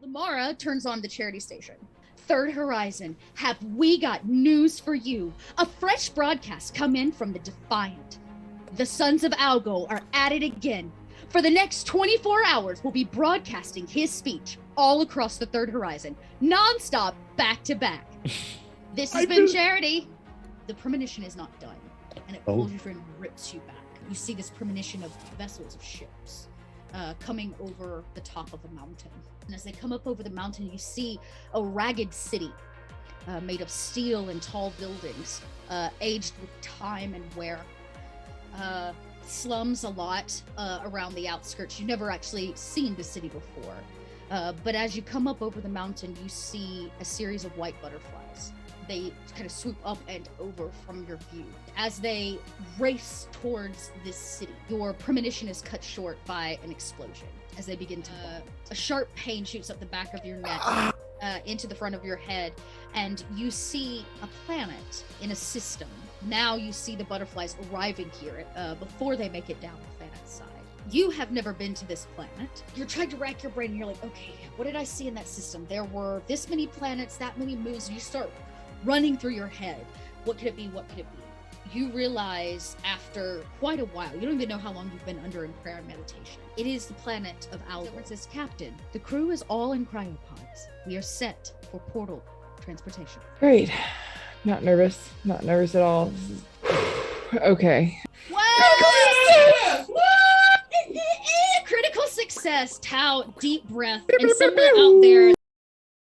Lamara turns on the charity station. Third Horizon, have we got news for you? A fresh broadcast come in from the Defiant. The Sons of Algol are at it again. For the next 24 hours, we'll be broadcasting his speech all across the Third Horizon, non-stop, back to back. This has been Charity. The premonition is not done, and it pulls you through and rips you back. You see this premonition of vessels of ships coming over the top of a mountain. And as they come up over the mountain, you see a ragged city made of steel and tall buildings, aged with time and wear. Slums a lot around the outskirts. You've never actually seen the city before. But as you come up over the mountain, you see a series of white butterflies. They kind of swoop up and over from your view. As they race towards this city, your premonition is cut short by an explosion as they begin to fall. A sharp pain shoots up the back of your neck into the front of your head, and you see a planet in a system. Now you see the butterflies arriving here before they make it down the planet's side. You have never been to this planet. You're trying to rack your brain and you're like, okay, what did I see in that system? There were this many planets, that many moons, and you start running through your head. What could it be? What could it be? You realize after quite a while, you don't even know how long you've been under in prayer and meditation. It is the planet of Algol. It says, Captain, the crew is all in cryopods. We are set for portal transportation. Great. Not nervous. Not nervous at all. Okay. Critical success. Tau, deep breath. And somewhere out there,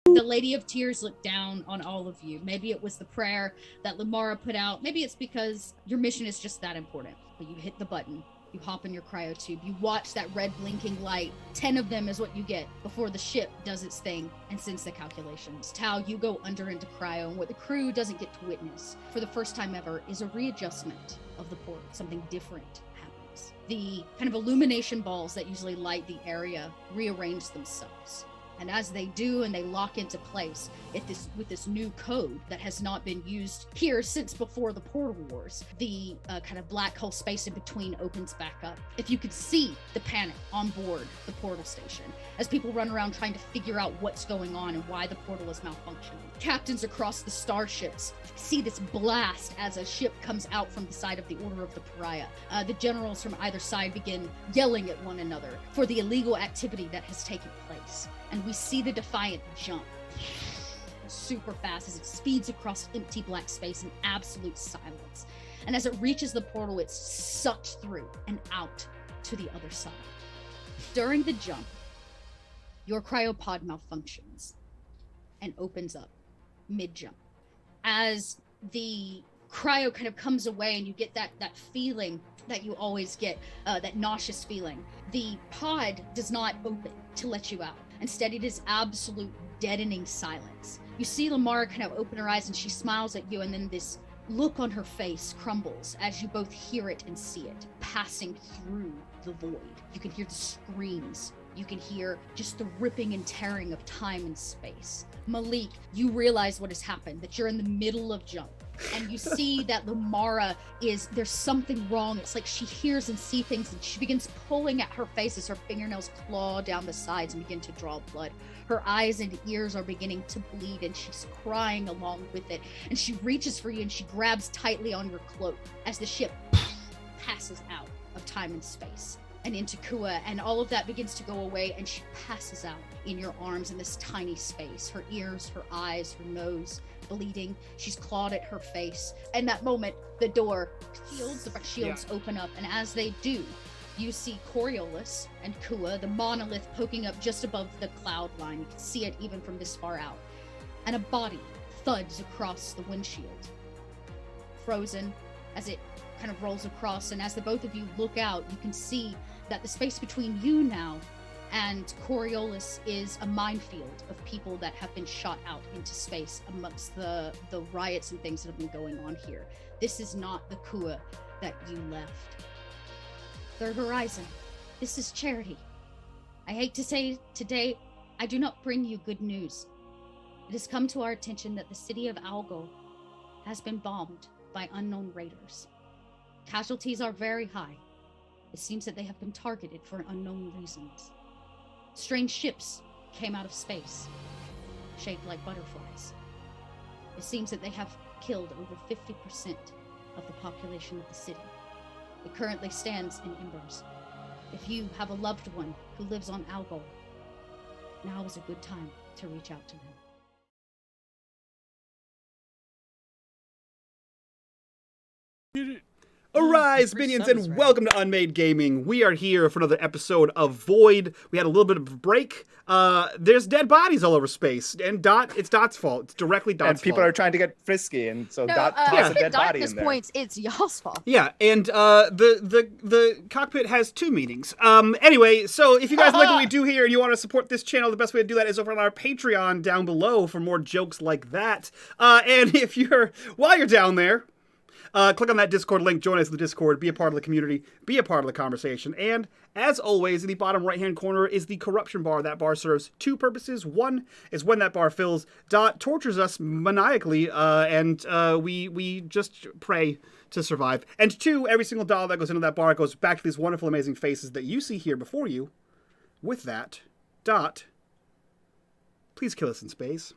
the Lady of Tears looked down on all of you. Maybe it was the prayer that Lamara put out. Maybe it's because your mission is just that important. But you hit the button. You hop in your cryotube. You watch that red blinking light. 10 of them is what you get before the ship does its thing and sends the calculations. Tau, you go under into cryo, and what the crew doesn't get to witness for the first time ever is a readjustment of the portal. Something different happens. The kind of illumination balls that usually light the area rearrange themselves. And as they do and they lock into place with this new code that has not been used here since before the Portal Wars, the kind of black hole space in between opens back up. If you could see the panic on board the portal station as people run around trying to figure out what's going on and why the portal is malfunctioning. Captains across the starships see this blast as a ship comes out from the side of the Order of the Pariah. The generals from either side begin yelling at one another for the illegal activity that has taken place. And we see the Defiant jump super fast as it speeds across empty black space in absolute silence. And as it reaches the portal, it's sucked through and out to the other side. During the jump, your cryopod malfunctions and opens up mid-jump. As the cryo kind of comes away and you get that feeling that you always get, that nauseous feeling, the pod does not open to let you out. Instead, it is absolute deadening silence. You see Lamar kind of open her eyes and she smiles at you, and then this look on her face crumbles as you both hear it and see it passing through the void. You can hear the screams. You can hear just the ripping and tearing of time and space. Malik, you realize what has happened, that you're in the middle of jump. and you see that Lumara there's something wrong. It's like she hears and sees things, and she begins pulling at her face as her fingernails claw down the sides and begin to draw blood. Her eyes and ears are beginning to bleed, and she's crying along with it. And she reaches for you, and she grabs tightly on your cloak as the ship passes out of time and space and into Kua, and all of that begins to go away, and she passes out in your arms in this tiny space. Her ears, her eyes, her nose bleeding. She's clawed at her face. And that moment, the shields open up, and as they do, you see Coriolis and Kua, the monolith, poking up just above the cloud line. You can see it even from this far out. And a body thuds across the windshield, frozen as it kind of rolls across. And as the both of you look out, you can see that the space between you now and Coriolis is a minefield of people that have been shot out into space amongst the riots and things that have been going on here. This is not the Kua that you left. Third Horizon, this is Charity. I hate to say today, I do not bring you good news. It has come to our attention that the city of Algol has been bombed by unknown raiders. Casualties are very high. It seems that they have been targeted for unknown reasons. Strange ships came out of space, shaped like butterflies. It seems that they have killed over 50% of the population of the city. It currently stands in embers. If you have a loved one who lives on Algol, now is a good time to reach out to them. Arise, minions, and welcome to unMadeGaming. We are here for another episode of Void. We had a little bit of a break. There's dead bodies all over space, and it's Dot's fault. It's directly Dot's fault. And people are trying to get frisky, and so Dot tossed a dead body in there. Points, it's y'all's fault. Yeah, and the cockpit has two meanings. Anyway, so if you guys like what we do here and you want to support this channel, the best way to do that is over on our Patreon down below for more jokes like that. And while you're down there, click on that Discord link, join us in the Discord, be a part of the community, be a part of the conversation, and as always, in the bottom right-hand corner is the corruption bar. That bar serves two purposes. One is when that bar fills, Dot tortures us maniacally, and we just pray to survive. And two, every single dollar that goes into that bar goes back to these wonderful, amazing faces that you see here before you. With that, Dot, please kill us in space.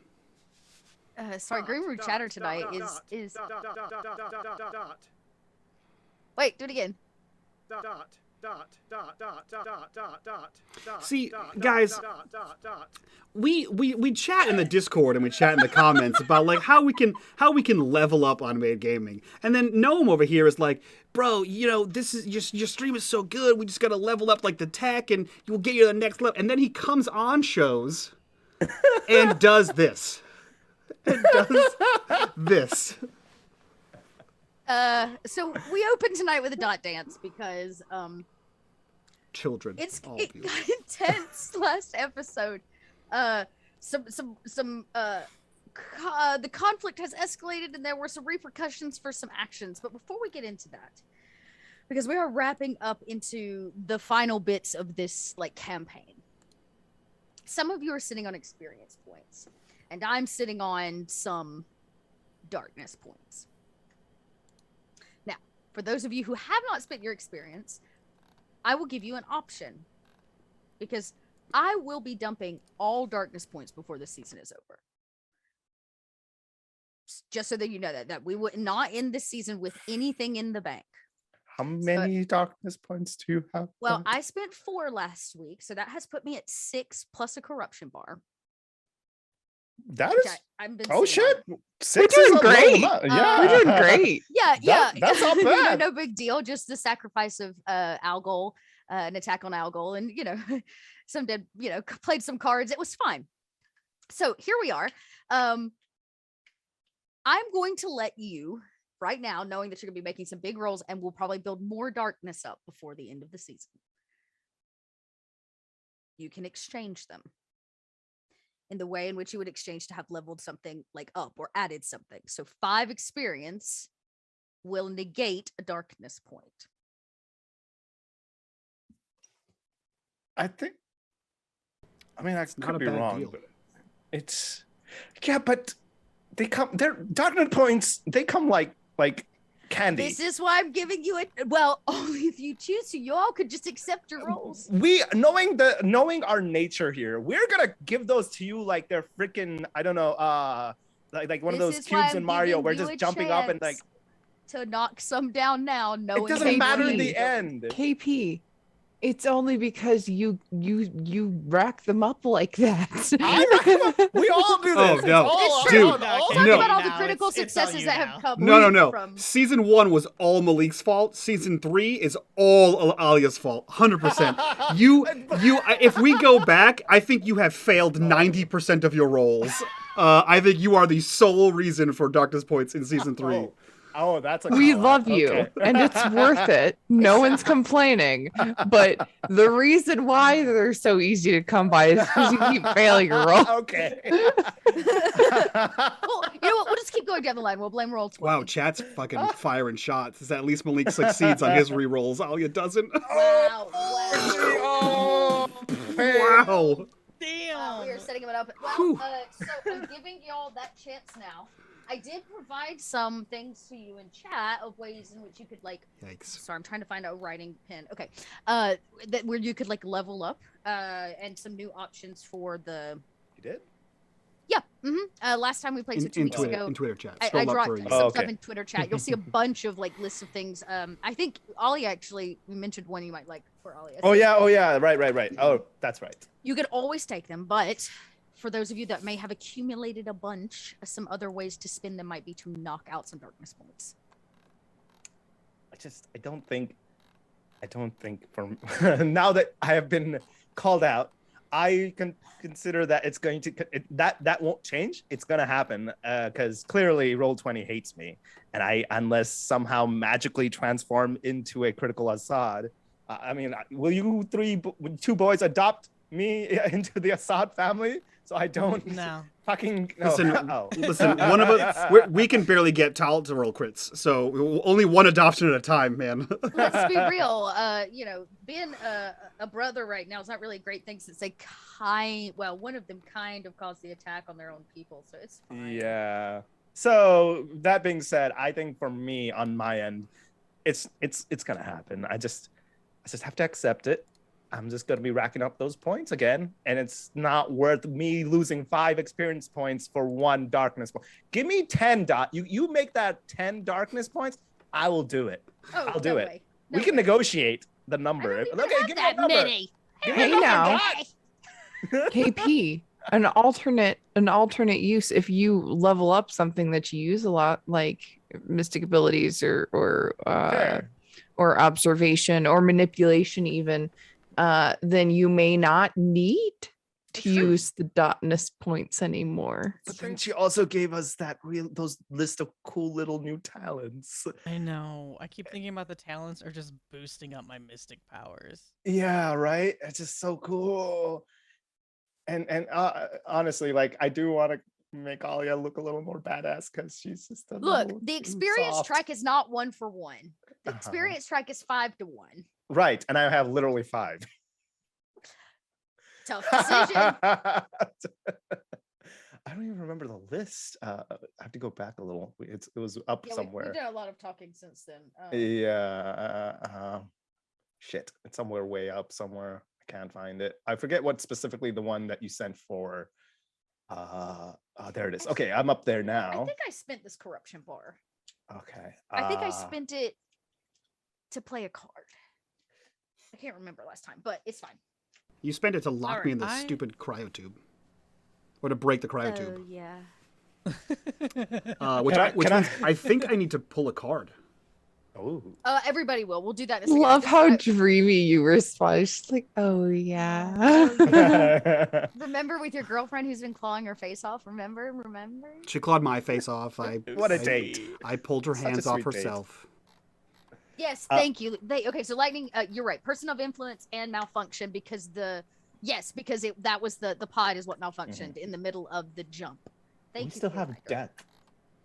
Sorry, Green Room Chatter tonight is. Wait, do it again. See, guys, we chat in the Discord and we chat in the comments about like how we can level up on unMadeGaming, and then Gnome over here is like, bro, this is your stream is so good, we just gotta level up like the tech and we'll get you to the next level. And then he comes on shows and does this. It does this. So we opened tonight with a Dot dance because Children. It got intense last episode. The conflict has escalated and there were some repercussions for some actions. But before we get into that, because we are wrapping up into the final bits of this campaign, some of you are sitting on experience points. And I'm sitting on some darkness points. Now, for those of you who have not spent your experience, I will give you an option. Because I will be dumping all darkness points before the season is over. Just so that you know that we would not end this season with anything in the bank. How many darkness points do you have? Well, I spent 4 last week, so that has put me at 6 plus a corruption bar. That is. Oh shit! We're doing great. Yeah, we're doing great. Yeah. That's not bad. No big deal. Just the sacrifice of Algol, an attack on Algol, and some dead. Played some cards. It was fine. So here we are. I'm going to let you right now, knowing that you're going to be making some big rolls, and we'll probably build more darkness up before the end of the season. You can exchange them in the way in which you would exchange to have leveled something up or added something. So 5 experience will negate a darkness point. I mean, I could be wrong, deal. but it's but They're darkness points. They come like candy. This is why I'm giving you it. Well, only if you choose to. You all could just accept your roles. We knowing our nature here, we're gonna give those to you like they're freaking, I don't know, like one of those cubes in Mario. We're just jumping up and like to knock some down now. No, it doesn't matter in the end. KP, it's only because you rack them up like that. We all do this. Oh, no. It's Dude, true. We'll talk no. about all the critical successes that have come. No. From... Season 1 was all Malik's fault. Season 3 is all Alia's fault. 100%. If we go back, I think you have failed 90% of your roles. I think you are the sole reason for darkness points in season 3. Oh, that's a we love you, and it's worth it. No one's complaining. But the reason why they're so easy to come by is because you keep failing your roll. Okay. Well, you know what? We'll just keep going down the line. We'll blame roll 20. Wow, chat's fucking firing shots. Is that at least Malik succeeds on his re-rolls? Alia doesn't. Wow. Wow. Damn. We are setting it up. Well, so I'm giving y'all that chance now. I did provide some things to you in chat of ways in which you could like. Yikes. Sorry, I'm trying to find a writing pen. Okay, that where you could like level up, and some new options for the. You did? Yeah. Last time we played so 2 weeks ago. In Twitter chat. I Scroll up dropped for some stuff in Twitter chat. You'll see a bunch of like lists of things. I think Ollie actually mentioned one you might like for Ollie. Oh yeah. Right. Oh, that's right. You could always take them, but for those of you that may have accumulated a bunch, some other ways to spend them might be to knock out some darkness points. I don't think from now that I have been called out, I can consider that it's going to that won't change. It's gonna happen because clearly Roll20 hates me, and unless somehow magically transform into a critical Assad. I mean, will you two boys adopt me into the Assad family so I don't fucking no. Listen, one of us we can barely get Tal to roll crits, so only one adoption at a time, man. Let's be real. Being a brother right now is not really a great thing since they one of them kind of caused the attack on their own people, so it's fine. Yeah. So that being said, I think for me on my end, it's gonna happen. I just have to accept it. I'm just gonna be racking up those points again, and it's not worth me losing 5 experience points for 1 darkness point. Give me 10 You make that 10 darkness points, I will do it. I'll do it. We can negotiate the number. Okay, give me a number. Many. Hey now, KP, an alternate use if you level up something that you use a lot, like mystic abilities or observation or manipulation even. Then you may not need to use the darkness points anymore. But then she also gave us those list of cool little new talents. I know. I keep thinking about the talents are just boosting up my mystic powers. Yeah, right. It's just so cool. And honestly, like I do want to make Alia look a little more badass because she's just the experience track is not 1 for 1. The experience track is 5 to 1. Right, and I have literally 5. Tough decision. I don't even remember the list. I have to go back a little. It was up somewhere. We've done a lot of talking since then. Shit, it's somewhere way up somewhere. I can't find it. I forget what specifically the one that you sent for. There it is. Okay, I'm up there now. I think I spent this corruption bar. Okay. I think I spent it to play a card. I can't remember last time, but it's fine. You spent it to lock me in the stupid cryotube. Or to break the cryotube. Oh, yeah. Which means I think I need to pull a card. Oh. Everybody will. We'll do that in a second. Love how dreamy you respond. She's like, oh, yeah. Remember with your girlfriend who's been clawing her face off? Remember? She clawed my face off. What a date. I pulled her hands off herself. Yes, thank you. Okay, so lightning. You're right. Person of influence and malfunction because that was the pod is what malfunctioned in the middle of the jump. Thank you. We still have death.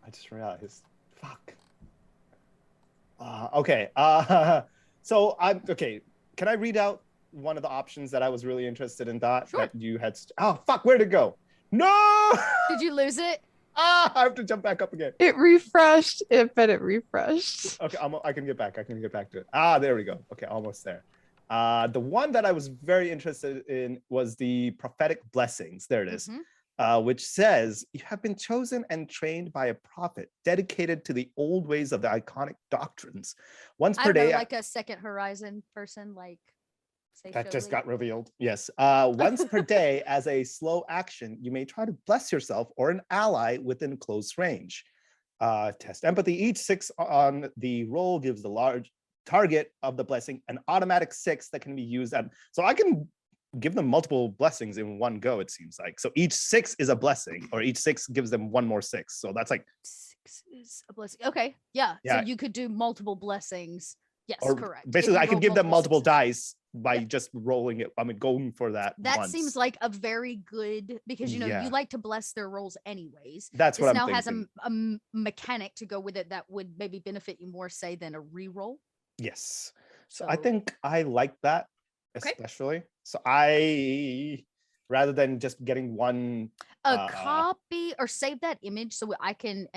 I just realized. Fuck. Okay. So I'm okay. Can I read out one of the options that I was really interested in? That you had. Oh fuck! Where'd it go? No. Did you lose it? I have to jump back up again. It refreshed. It refreshed. Okay, I can get back. I can get back to it. There we go. Okay, almost there. The one that I was very interested in was the Prophetic Blessings. There it is. Which says, you have been chosen and trained by a prophet dedicated to the old ways of the iconic doctrines. Once per day. Like a second horizon person, like say that just Sholey. got revealed. Yes. Once per day, as a slow action, you may try to bless yourself or an ally within close range. Test empathy. Each 6 on the roll gives the large target of the blessing an automatic 6 that can be used at. So I can give them multiple blessings in one go, it seems like. So each 6 is a blessing, or each 6 gives them one more 6. So that's like 6 is a blessing. Okay, yeah. So you could do multiple blessings. Yes, or correct. basically, I could give them multiple successes. dice by just rolling it. I mean, going for that. That once. seems like a very good, because you Yeah. like to bless their rolls anyways. That's this what I'm now thinking. has a mechanic to go with it that would maybe benefit you more, say, than a reroll. Yes. So I think I like that, especially. So I, rather than just getting one copy or save that image so I can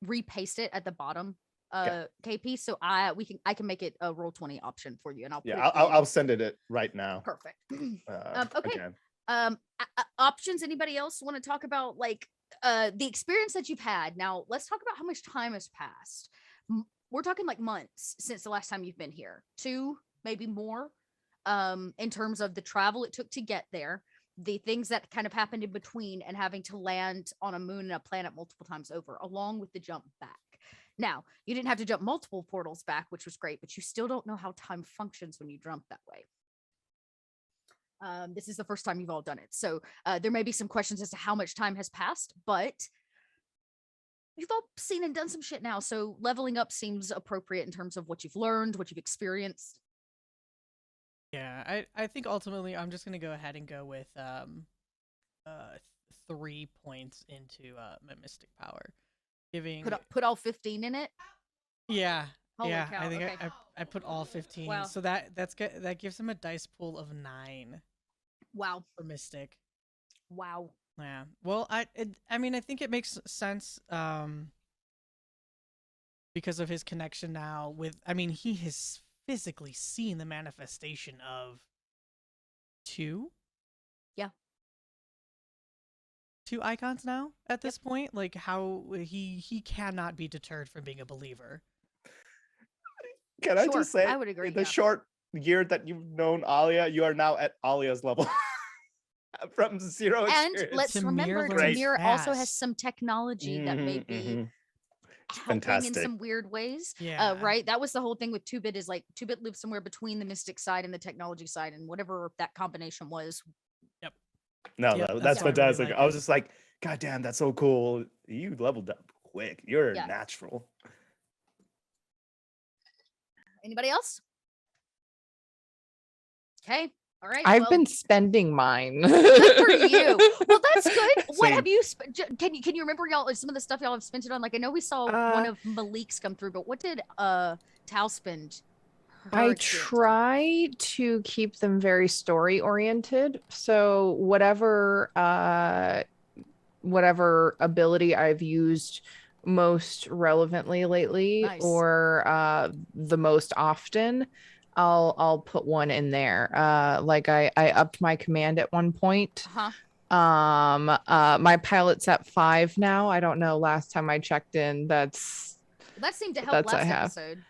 repaste it at the bottom. KP, so I can make it a roll 20 option for you, and I'll send it right now. Perfect. Okay. Again. Options. Anybody else want to talk about like the experience that you've had? Now let's talk about how much time has passed. We're talking like months since the last time you've been here. 2, maybe more. In terms of the travel it took to get there, the things that kind of happened in between, and having to land on a moon and a planet multiple times over, along with the jump back. Now, you didn't have to jump multiple portals back, which was great, but you still don't know how time functions when you jump that way. This is the first time you've all done it. So there may be some questions as to how much time has passed, but you've all seen and done some shit now. So leveling up seems appropriate in terms of what you've learned, what you've experienced. Yeah, I think ultimately I'm just going to go ahead and go with 3 points into my mystic power. Put all 15 in it? Yeah. Holy yeah, cow, I think okay. I put all 15. Wow. So that gives him a dice pool of 9. Wow. For mystic. Wow. Yeah. Well, I mean, I think it makes sense because of his connection now with, I mean, he has physically seen the manifestation of 2 icons now at this point, like how he cannot be deterred from being a believer. Can I just say, I would agree, in the short year that you've known Alia, you are now at Alia's level. From 0 experience. And let's remember, Tamir also has some technology that may be helping in some weird ways. Yeah. Right? That was the whole thing with 2-bit, is like 2-bit lives somewhere between the mystic side and the technology side, and whatever that combination was. Yep. No, Yep, that's fantastic. really I was just like, God damn, that's so cool. You leveled up quick. You're natural. Anybody else? Okay. All right. I've been spending mine. Good for you. Well, that's good. What Same. have you can you remember y'all some of the stuff y'all have spent it on? Like I know we saw one of Malik's come through, but what did Tao spend? I try to keep them very story oriented. So whatever ability I've used most relevantly lately, or the most often, I'll put one in there. Like I upped my command at one point. My pilot's at 5 now. I don't know, last time I checked in, that seemed to help last episode.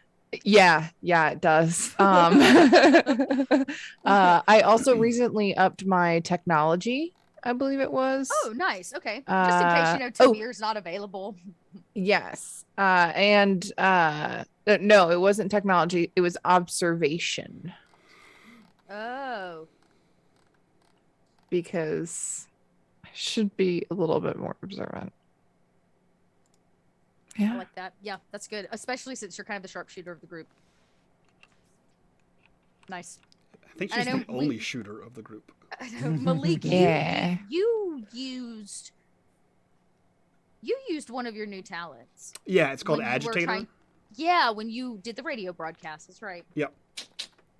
Yeah, it does. I also recently upped my technology, I believe it was. Oh, nice. Okay. Just in case Tamir's not available. Yes. And no, it wasn't technology, it was observation. Oh. Because I should be a little bit more observant. Yeah. I like that. Yeah, that's good. Especially since you're kind of the sharpshooter of the group. Nice. I think she's the only shooter of the group. Malik, yeah. you used one of your new talents. Yeah, it's called Agitator. Yeah, when you did the radio broadcast. That's right. Yep.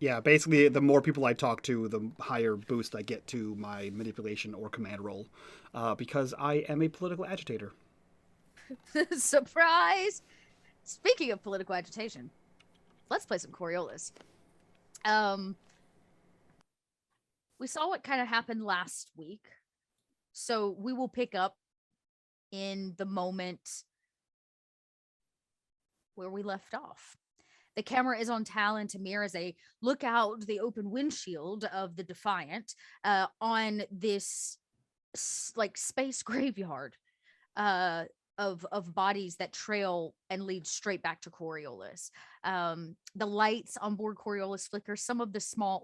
Yeah, basically, the more people I talk to, the higher boost I get to my manipulation or command roll, because I am a political agitator. Surprise! Speaking of political agitation, let's play some Coriolis. We saw what kind of happened last week, so we will pick up in the moment where we left off. The camera is on Tal and Tamir as they look out the open windshield of the Defiant on this like space graveyard of bodies that trail and lead straight back to Coriolis. The lights on board Coriolis flicker. Some of the small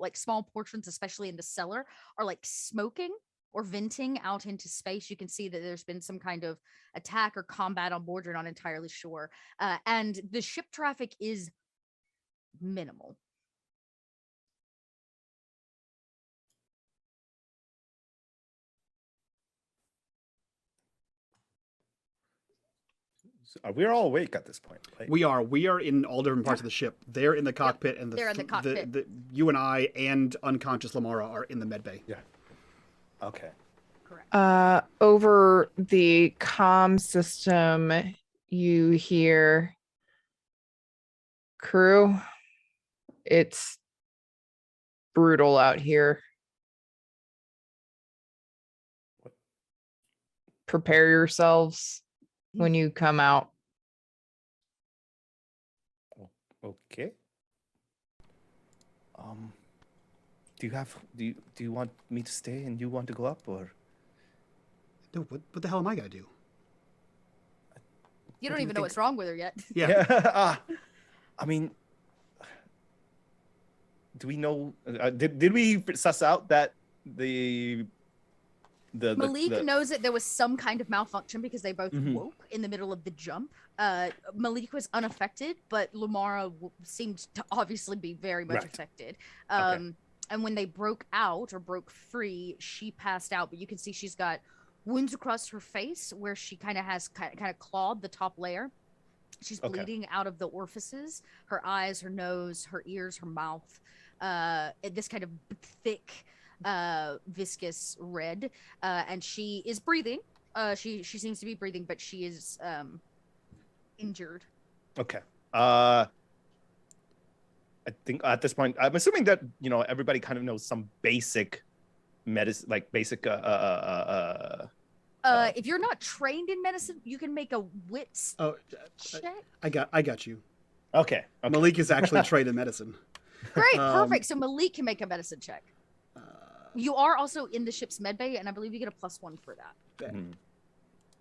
portions, especially in the cellar, are like smoking or venting out into space. You can see that there's been some kind of attack or combat on board. You're not entirely sure. And the ship traffic is minimal. We're all awake at this point. Right? We are in all different parts of the ship. They're in the cockpit, and they're in the cockpit. You and I and unconscious Lamara are in the medbay. Yeah. Okay. Correct. Over the comm system, you hear, "Crew, it's brutal out here. What? Prepare yourselves when you come out." Okay. Do you want me to stay and you want to go up, or? No, what the hell am I gonna do? You don't even know what's wrong with her yet. Yeah. I mean, do we know? Did we suss out that the Malik knows that there was some kind of malfunction because they both woke in the middle of the jump. Malik was unaffected, but Lamara seemed to obviously be very much affected. Okay. And when they broke out or broke free, she passed out. But you can see she's got wounds across her face where she kind of clawed the top layer. She's bleeding out of the orifices, her eyes, her nose, her ears, her mouth. This kind of thick, viscous red, and she is breathing. She seems to be breathing, but she is injured. Okay. I think at this point, I'm assuming that everybody kind of knows some basic medicine, like basic. If you're not trained in medicine, you can make a wits check. I got you. Okay. Malik is actually trained in medicine. Great, perfect. So Malik can make a medicine check. You are also in the ship's medbay, and I believe you get a +1 for that.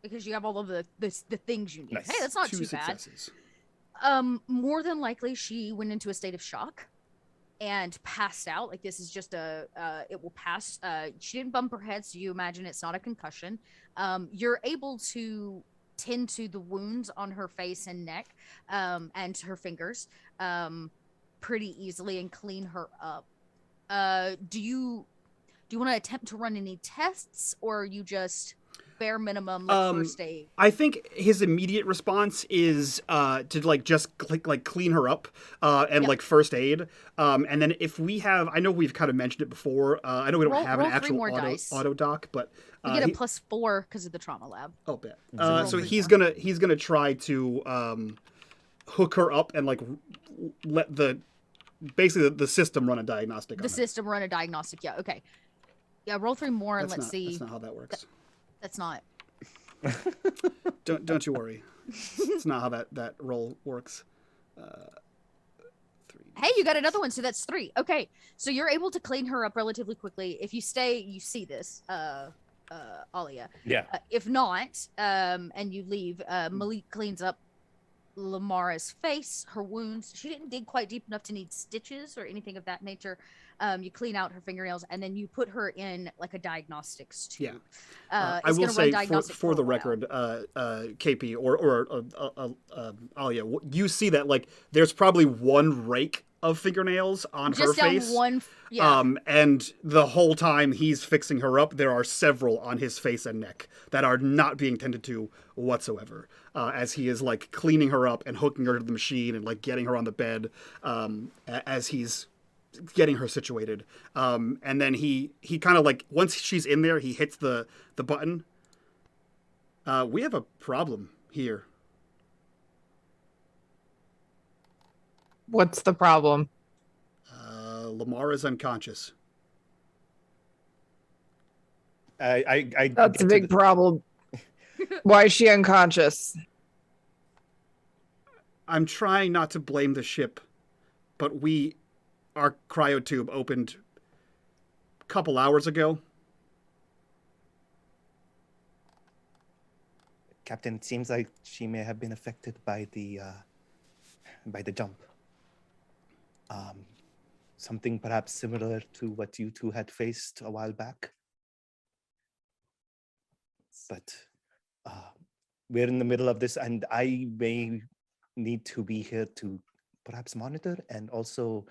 Because you have all of the things you need. Nice. Hey, that's not Two too successes. bad. More than likely, she went into a state of shock and passed out. Like, this is just it will pass. She didn't bump her head, so you imagine it's not a concussion. You're able to tend to the wounds on her face and neck, and her fingers, pretty easily and clean her up. Do you want to attempt to run any tests, or are you just bare minimum first aid? I think his immediate response is to just clean her up and first aid. And then if we have, I know we've kind of mentioned it before. I know we don't have an actual auto doc, but you get a +4 because of the trauma lab. Oh, bet. So he's gonna try to hook her up and let basically the system run a diagnostic. The system run a diagnostic. Yeah. Okay. Yeah. Roll 3 more and let's see. That's not how that works. That's not. Don't you worry. It's not how that roll works. 3. Hey, you got another one, so that's 3. Okay, so you're able to clean her up relatively quickly. If you stay, you see this, Alia. Yeah. If not, and you leave, Malik cleans up Lamara's face, her wounds. She didn't dig quite deep enough to need stitches or anything of that nature. You clean out her fingernails, and then you put her in a diagnostics tube. Yeah. I will say for the record, KP or Alia, you see that there's probably one rake of fingernails on her face. Just one. Yeah. And the whole time he's fixing her up, there are several on his face and neck that are not being tended to whatsoever. As he is cleaning her up and hooking her to the machine and getting her on the bed, as he's getting her situated. And then he kind of like, once she's in there, he hits the button. We have a problem here. What's the problem? Lamar is unconscious. I That's a big problem. Why is she unconscious? I'm trying not to blame the ship, but our cryotube opened a couple hours ago. Captain, it seems like she may have been affected by the jump. Something perhaps similar to what you two had faced a while back. But we're in the middle of this, and I may need to be here to perhaps monitor, and also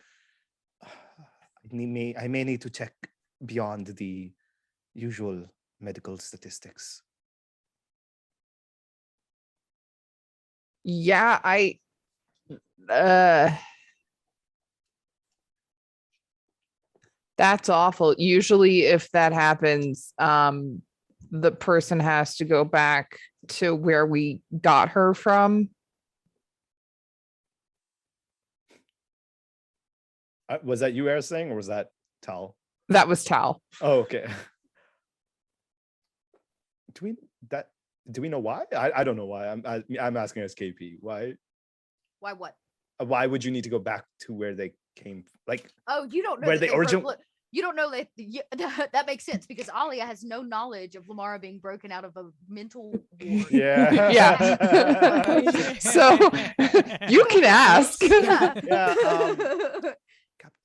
I may need to check beyond the usual medical statistics. Yeah, that's awful. Usually if that happens, the person has to go back to where we got her from. Was that you, Eris, saying, or was that Tal? That was Tal. Oh, okay. Do we know why? I don't know why. I'm asking SKP. Why? Why what? Why would you need to go back to where they came? Like, Oh, you don't know where that they originally. You don't know that that makes sense because Alia has no knowledge of Lamara being broken out of a mental ward. Yeah. Yeah. So you can ask. Yeah.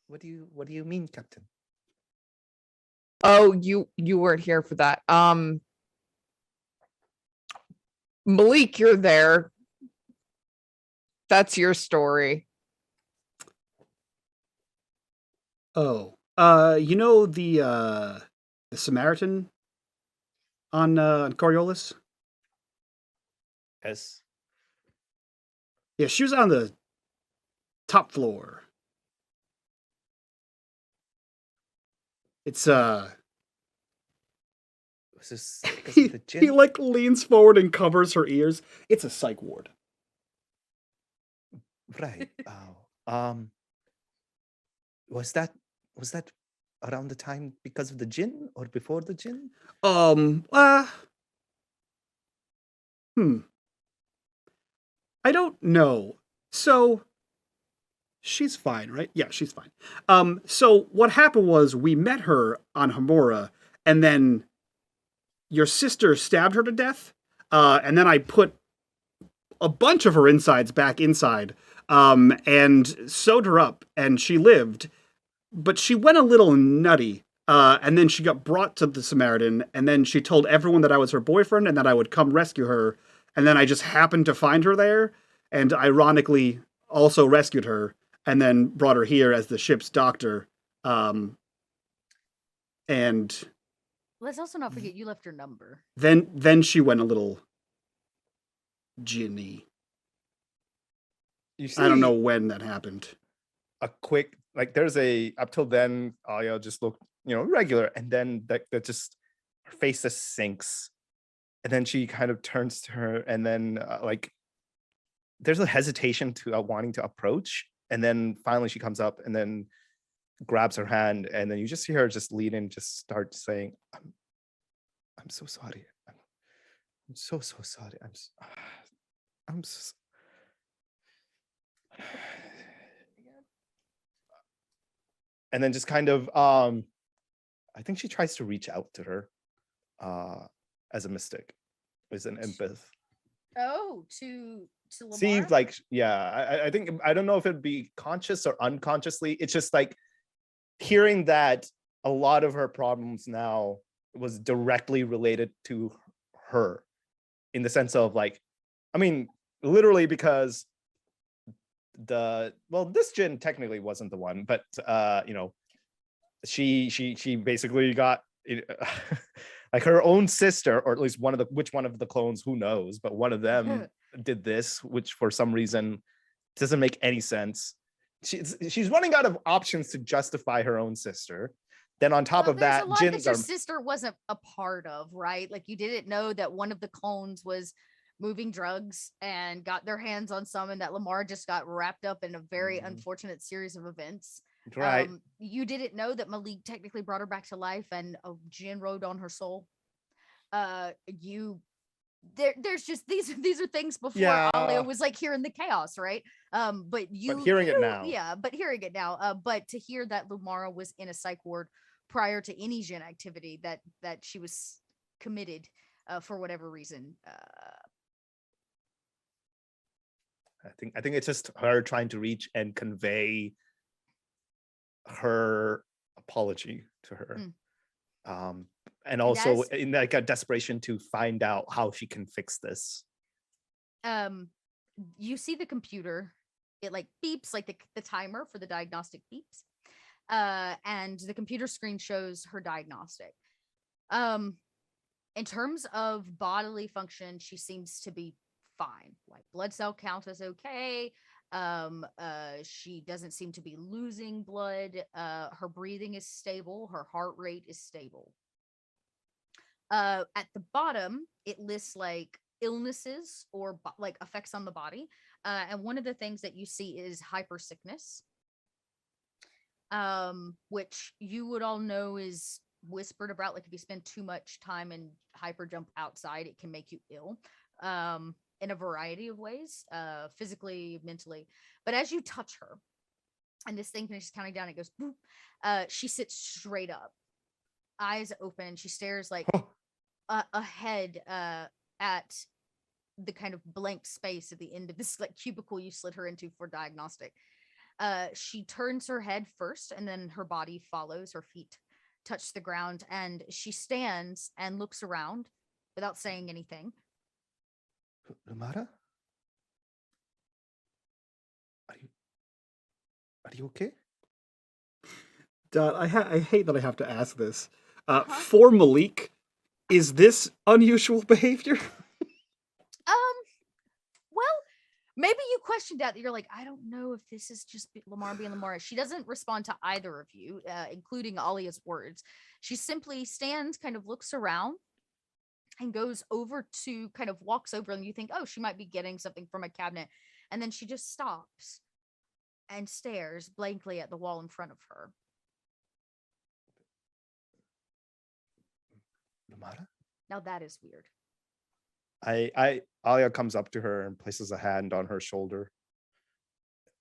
What do you mean, Captain? Oh, you weren't here for that. Malik, you're there. That's your story. Oh, you know the Samaritan on Coriolis? Yes. Yeah, she was on the top floor. It's Was this because he, of the he gin? like leans forward and covers her ears. It's a psych ward. Right. Oh. Was that around the time because of the gin or before the gin? I don't know. So she's fine, right? Yeah, she's fine. So what happened was we met her on Hamura, and then your sister stabbed her to death. And then I put a bunch of her insides back inside, and sewed her up, and she lived. But she went a little nutty. And then she got brought to the Samaritan, and then she told everyone that I was her boyfriend and that I would come rescue her. And then I just happened to find her there, and ironically also rescued her, and then brought her here as the ship's doctor. And Let's also not forget you left your number. then she went a little ginny. You see, I don't know when that happened. a quick, like, there's up till then, Alia just looked, regular, and then that just her face just sinks, and then she kind of turns to her, and then there's a hesitation to wanting to approach, and then finally she comes up and then grabs her hand, and then you just see her just lean in, just start saying, I'm so sorry. I'm so sorry. I'm so, and then just kind of I think she tries to reach out to her as a mystic, as an empath. Oh, to Lamar? Seems like, yeah, I think, I don't know if it'd be conscious or unconsciously. It's just like hearing that a lot of her problems now was directly related to her, in the sense of literally, because this Jin technically wasn't the one, but she basically got like her own sister, or at least which one of the clones, who knows, but one of them did this, which for some reason doesn't make any sense. she's running out of options to justify her own sister. Then on top of there's that, a lot Jinns that your are sister wasn't a part of, right? Like you didn't know that one of the clones was moving drugs and got their hands on some, and that Lamar just got wrapped up in a very unfortunate series of events. right. You didn't know that Malik technically brought her back to life and a Jinn rode on her soul. There's just these are things before Alia was like hearing the chaos, right? But hearing it now. Yeah, but hearing it now. But to hear that Lumara was in a psych ward prior to any Jinn activity, that she was committed for whatever reason. I think it's just her trying to reach and convey her apology to her. And also in like a desperation to find out how she can fix this. You see the computer, it like beeps, like the timer for the diagnostic beeps. And the computer screen shows her diagnostic. In terms of bodily function, she seems to be fine. Like blood cell count is okay. She doesn't seem to be losing blood. Her breathing is stable. Her heart rate is stable. At the bottom, it lists like illnesses or like effects on the body. And one of the things that you see is hypersickness, which you would all know is whispered about. Like if you spend too much time in hyper jump outside, it can make you ill. In a variety of ways, physically, mentally. But as you touch her, and this thing finishes counting down, it goes boop. She sits straight up, eyes open. She stares like ahead at the kind of blank space at the end of this like cubicle you slid her into for diagnostic. She turns her head first, and then her body follows. Her feet touch the ground, and she stands and looks around without saying anything. Lumara? Are you okay? I hate that I have to ask this. For Malik, is this unusual behavior? Well, maybe you questioned that you're like, I don't know if this is just Lamar being Lamar. She doesn't respond to either of you, including Alia's words. She simply stands, kind of looks around, and goes over to kind of walks over, and you think, oh, she might be getting something from a cabinet. And then she just stops and stares blankly at the wall in front of her. Lumara? Now that is weird. Alia comes up to her and places a hand on her shoulder.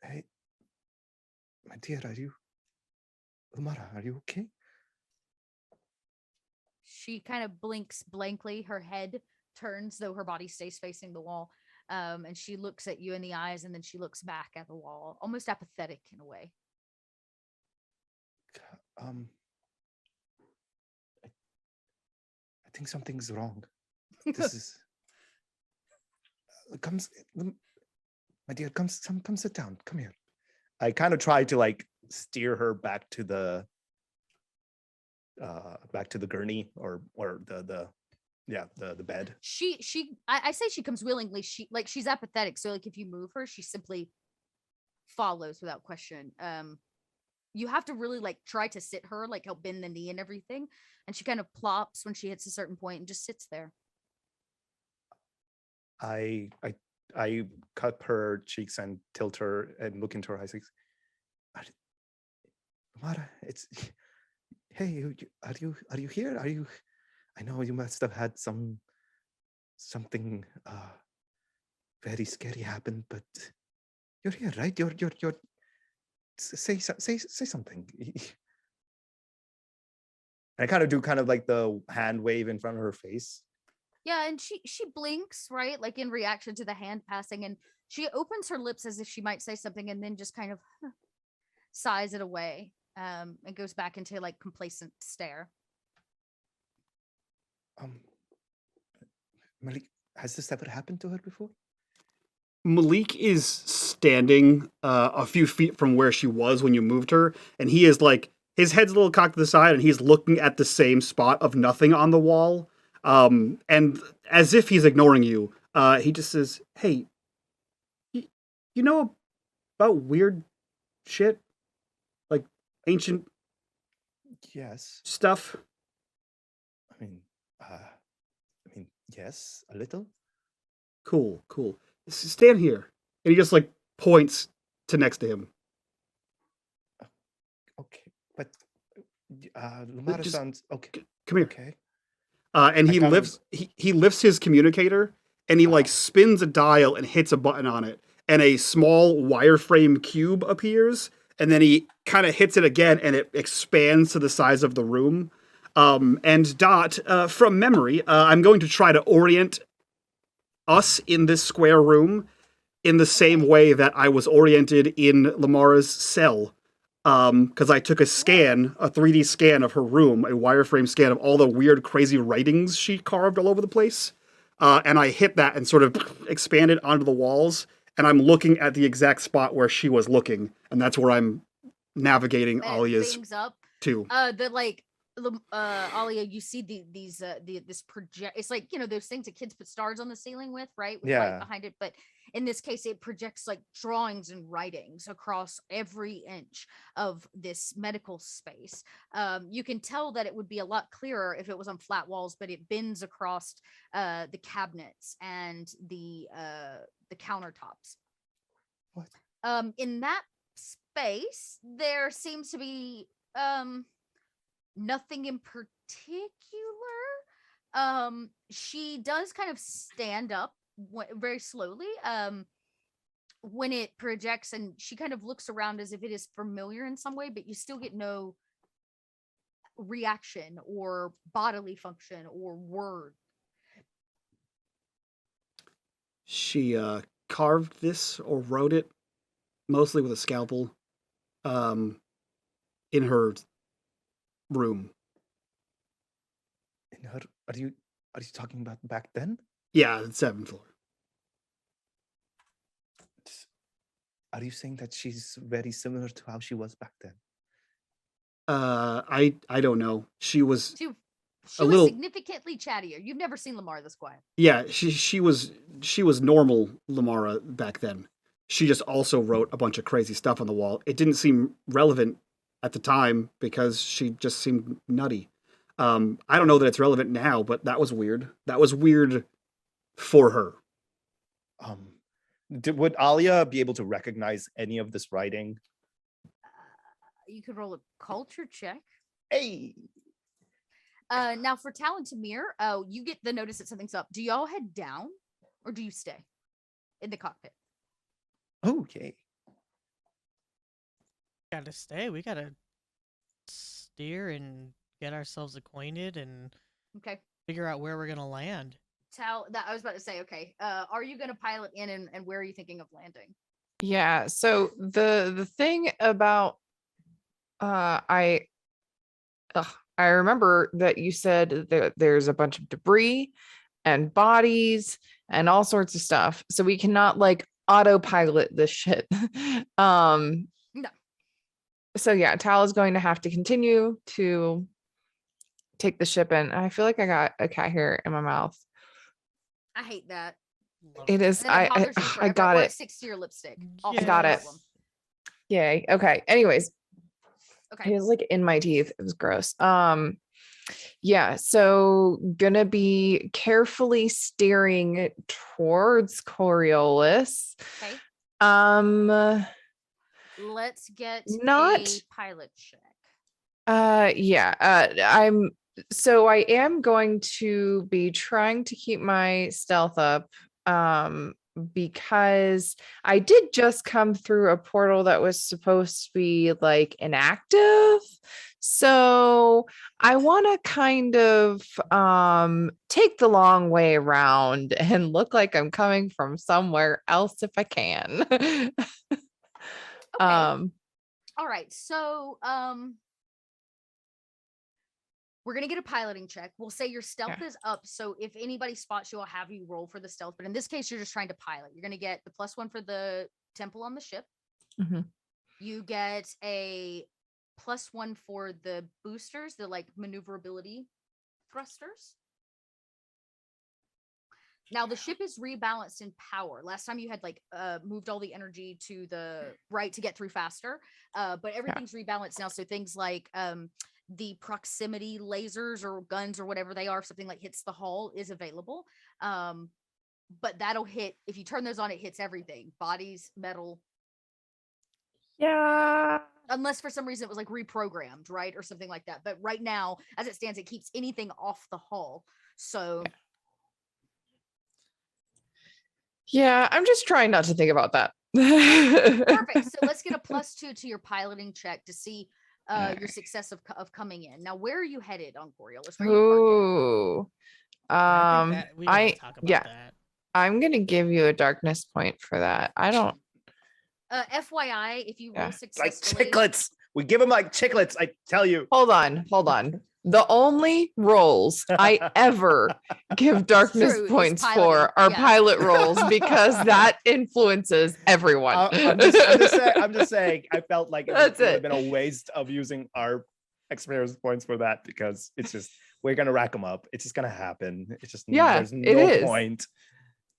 Hey, my dear, Lumara, are you okay? She kind of blinks blankly. Her head turns, though her body stays facing the wall. And she looks at you in the eyes, and then she looks back at the wall, almost apathetic in a way. I think something's wrong. This is... my dear, come sit down. Come here. I kind of try to like steer her back to the gurney or the bed. I say she comes willingly. She's apathetic. So like if you move her, she simply follows without question. You have to really like try to sit her, like help bend the knee and everything. And she kind of plops when she hits a certain point and just sits there. I cup her cheeks and tilt her and look into her eyes. Lumara, it's... Hey, are you here? I know you must have had something very scary happen, but you're here, right? You're say something. And I kind of do like the hand wave in front of her face. Yeah, and she blinks, right? Like in reaction to the hand passing, and she opens her lips as if she might say something, and then just kind of sighs it away. And goes back into like complacent stare. Malik, has this ever happened to her before? Malik is standing a few feet from where she was when you moved her, and he is like, his head's a little cocked to the side, and he's looking at the same spot of nothing on the wall. And as if he's ignoring you, he just says, hey, you know about weird shit? Like ancient Yes. stuff? I mean, yes, a little. Cool. Stand here. And he just like points to next to him. Okay, but Lumara Just sounds okay. Come here. Okay. And I he kind of- lifts he lifts his communicator and he like spins a dial and hits a button on it, and a small wireframe cube appears, and then he kind of hits it again and it expands to the size of the room. And Dot, from memory, I'm going to try to orient us in this square room in the same way that I was oriented in Lamara's cell. Because I took a 3D scan of her room, a wireframe scan of all the weird, crazy writings she carved all over the place. And I hit that and sort of expanded onto the walls. And I'm looking at the exact spot where she was looking. And that's where I'm navigating Alia's up to. Alia, you see this project. It's like, those things that kids put stars on the ceiling with, right? With Yeah. light behind it. But in this case, it projects like drawings and writings across every inch of this medical space. You can tell that it would be a lot clearer if it was on flat walls, but it bends across the cabinets and the countertops. What? In that space, there seems to be nothing in particular. She does kind of stand up very slowly when it projects, and she kind of looks around as if it is familiar in some way, but you still get no reaction or bodily function or word. She carved this or wrote it mostly with a scalpel in her room. In her, are you talking about back then? Yeah, the 7th floor. Are you saying that she's very similar to how she was back then? I don't know. She was She a was little significantly chattier. You've never seen Lamar this quiet. Yeah, she was normal Lamara back then. She just also wrote a bunch of crazy stuff on the wall. It didn't seem relevant at the time because she just seemed nutty. I don't know that it's relevant now, but that was weird. That was weird for her. Would Alia be able to recognize any of this writing? You could roll a culture check. Hey. Now for Tal and Tamir, you get the notice that something's up. Do y'all head down or do you stay in the cockpit? Okay. Gotta stay. We gotta steer and get ourselves acquainted and Okay. figure out where we're gonna land. Tal, that I was about to say, okay. Are you gonna pilot in and where are you thinking of landing? Yeah, so the thing about I remember that you said that there's a bunch of debris and bodies and all sorts of stuff. So we cannot like autopilot this shit. No. So yeah, Tal is going to have to continue to take the ship in. I feel like I got a cat hair in my mouth. I hate that. It is. And it bothers you I forever. got Or it. it sticks to your lipstick. I got it. Problem. Yay. Okay. Anyways, Okay. it was like in my teeth. It was gross. Yeah, so gonna be carefully steering towards Coriolis. Okay. Let's get Not a pilot check. yeah, I am going to be trying to keep my stealth up because I did just come through a portal that was supposed to be like inactive. So I want to kind of take the long way around and look like I'm coming from somewhere else if I can. Okay. All right. So we're gonna get a piloting check. We'll say your stealth is up. So if anybody spots you, I'll have you roll for the stealth. But in this case, you're just trying to pilot. You're gonna get the +1 for the temple on the ship. Mhm. You get a +1 for the boosters, the like maneuverability thrusters. Now the ship is rebalanced in power. Last time you had like moved all the energy to the right to get through faster, but everything's rebalanced now. So things like the proximity lasers or guns or whatever they are, if something like hits the hull, is available. But that'll hit if you turn those on. It hits everything: bodies, metal. Yeah. Unless for some reason it was like reprogrammed, right, or something like that. But right now, as it stands, it keeps anything off the hull. So. Yeah, I'm just trying not to think about that. Perfect. So let's get a +2 to your piloting check to see your success of coming in. Now, where are you headed on Coriolis? Where are you parked Ooh. I think that we gotta talk about that. I'm gonna give you a darkness point for that. I don't. FYI, if you roll Like successfully, chiclets. We give them like chiclets. I tell you. Hold on. The only rolls I ever give darkness true, is points piloting, for are yeah. pilot rolls because that influences everyone. I'm just saying. I felt like it would have been a waste of using our experience points for that because it's just we're gonna rack them up. It's just gonna happen. It's just there's no point.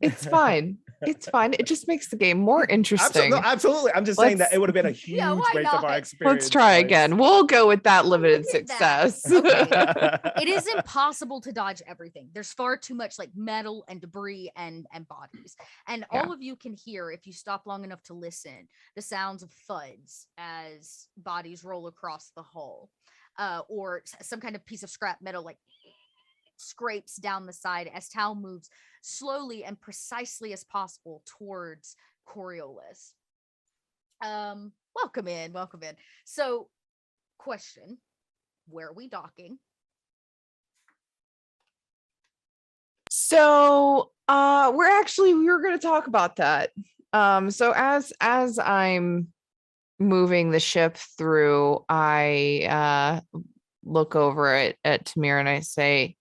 It's fine. It's fine. It just makes the game more interesting. Absolutely. I'm just saying that it would have been a huge waste of our not? experience. Let's try again. We'll go with that limited Look at that. success. Okay. It is impossible to dodge everything. There's far too much like metal and debris and bodies. And all of you can hear, if you stop long enough to listen, the sounds of thuds as bodies roll across the hull. Or some kind of piece of scrap metal like scrapes down the side as Tal moves slowly and precisely as possible towards Coriolis. Welcome in. So, question: where are we docking? So, we were going to talk about that. So as I'm moving the ship through, I look over at Tamir and I say,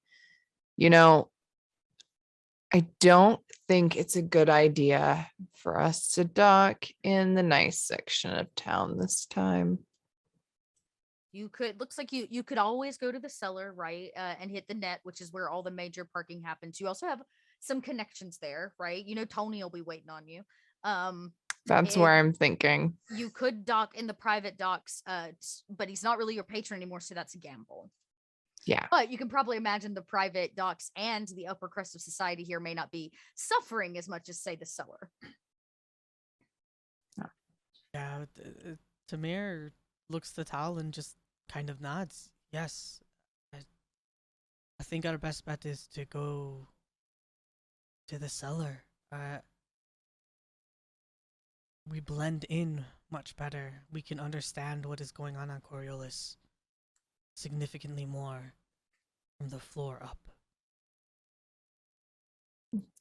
I don't think it's a good idea for us to dock in the nice section of town this time. You could, looks like you could always go to the cellar, right? And hit the net, which is where all the major parking happens. You also have some connections there, right? Tony will be waiting on you. That's where I'm thinking. You could dock in the private docks, but he's not really your patron anymore, so that's a gamble. Yeah. But you can probably imagine the private docks and the upper crust of society here may not be suffering as much as, say, the cellar. Yeah, Tamir looks to Tal and just kind of nods. Yes. I think our best bet is to go to the cellar. We blend in much better. We can understand what is going on Coriolis significantly more from the floor up.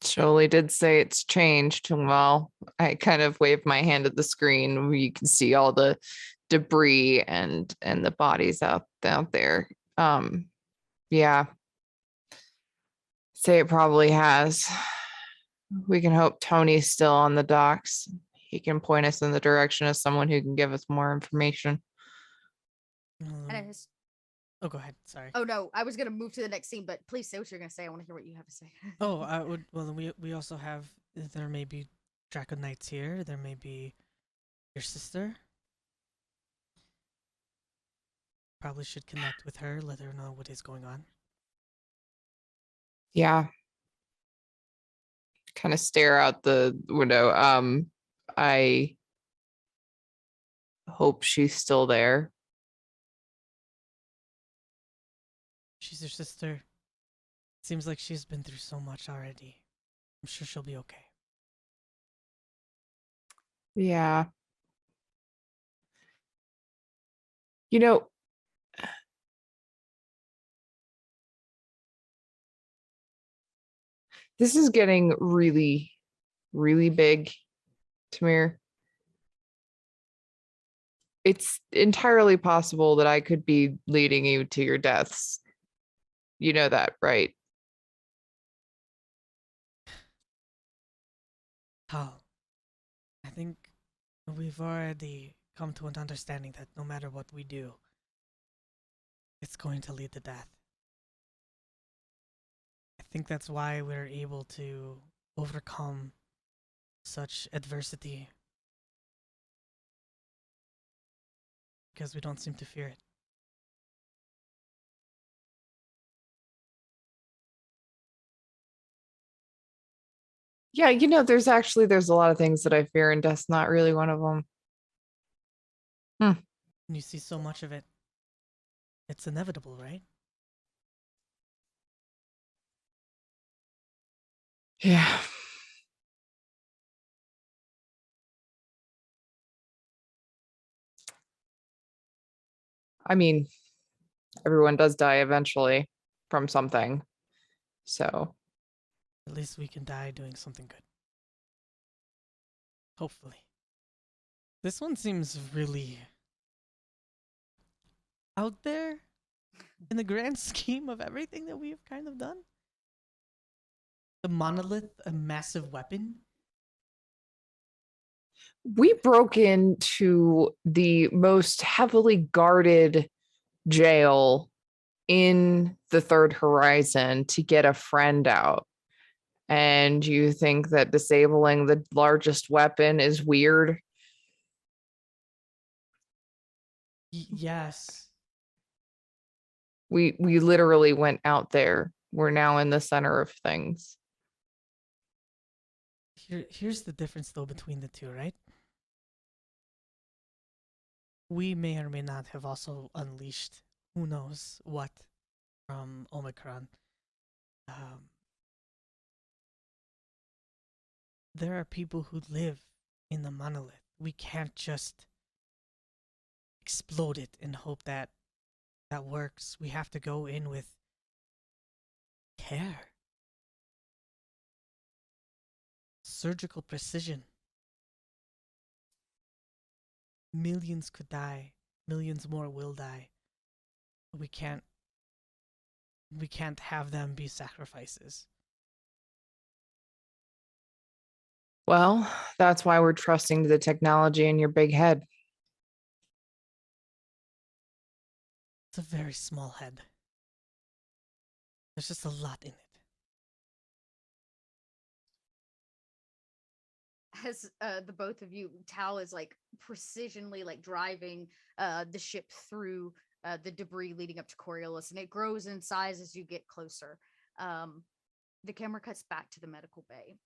Jolie did say it's changed. Well, I kind of waved my hand at the screen where you can see all the debris and the bodies out there. Yeah. Say it probably has. We can hope Tony's still on the docks. He can point us in the direction of someone who can give us more information. Oh, go ahead. Sorry. Oh no, I was gonna move to the next scene, but please say what you're gonna say. I want to hear what you have to say. Oh, I would. Well, we also have. There may be Draco Knights here. There may be your sister. Probably should connect with her. Let her know what is going on. Yeah. Kind of stare out the window. I hope she's still there. She's your sister. Seems like she's been through so much already. I'm sure she'll be okay. Yeah. This is getting really, really big, Tamir. It's entirely possible that I could be leading you to your deaths. You know that, right? Tal, I think we've already come to an understanding that no matter what we do, it's going to lead to death. I think that's why we're able to overcome such adversity. Because we don't seem to fear it. Yeah, there's a lot of things that I fear, and death's not really one of them. And you see so much of it. It's inevitable, right? Yeah. I mean, everyone does die eventually from something. So, At least we can die doing something good. Hopefully. This one seems really out there in the grand scheme of everything that we've kind of done. The monolith, a massive weapon. we broke into the most heavily guarded jail in the Third Horizon to get a friend out. And you think that disabling the largest weapon is weird? Yes. We literally went out there. We're now in the center of things. Here's the difference though between the two, right? We may or may not have also unleashed who knows what from Omicron. There are people who live in the monolith. We can't just explode it and hope that that works. We have to go in with care. Surgical precision. Millions could die. Millions more will die. We can't have them be sacrifices. Well, that's why we're trusting the technology in your big head. It's a very small head. There's just a lot in it. As the both of you, Tao is like precisionally like driving the ship through the debris leading up to Coriolis, and it grows in size as you get closer. The camera cuts back to the medical bay,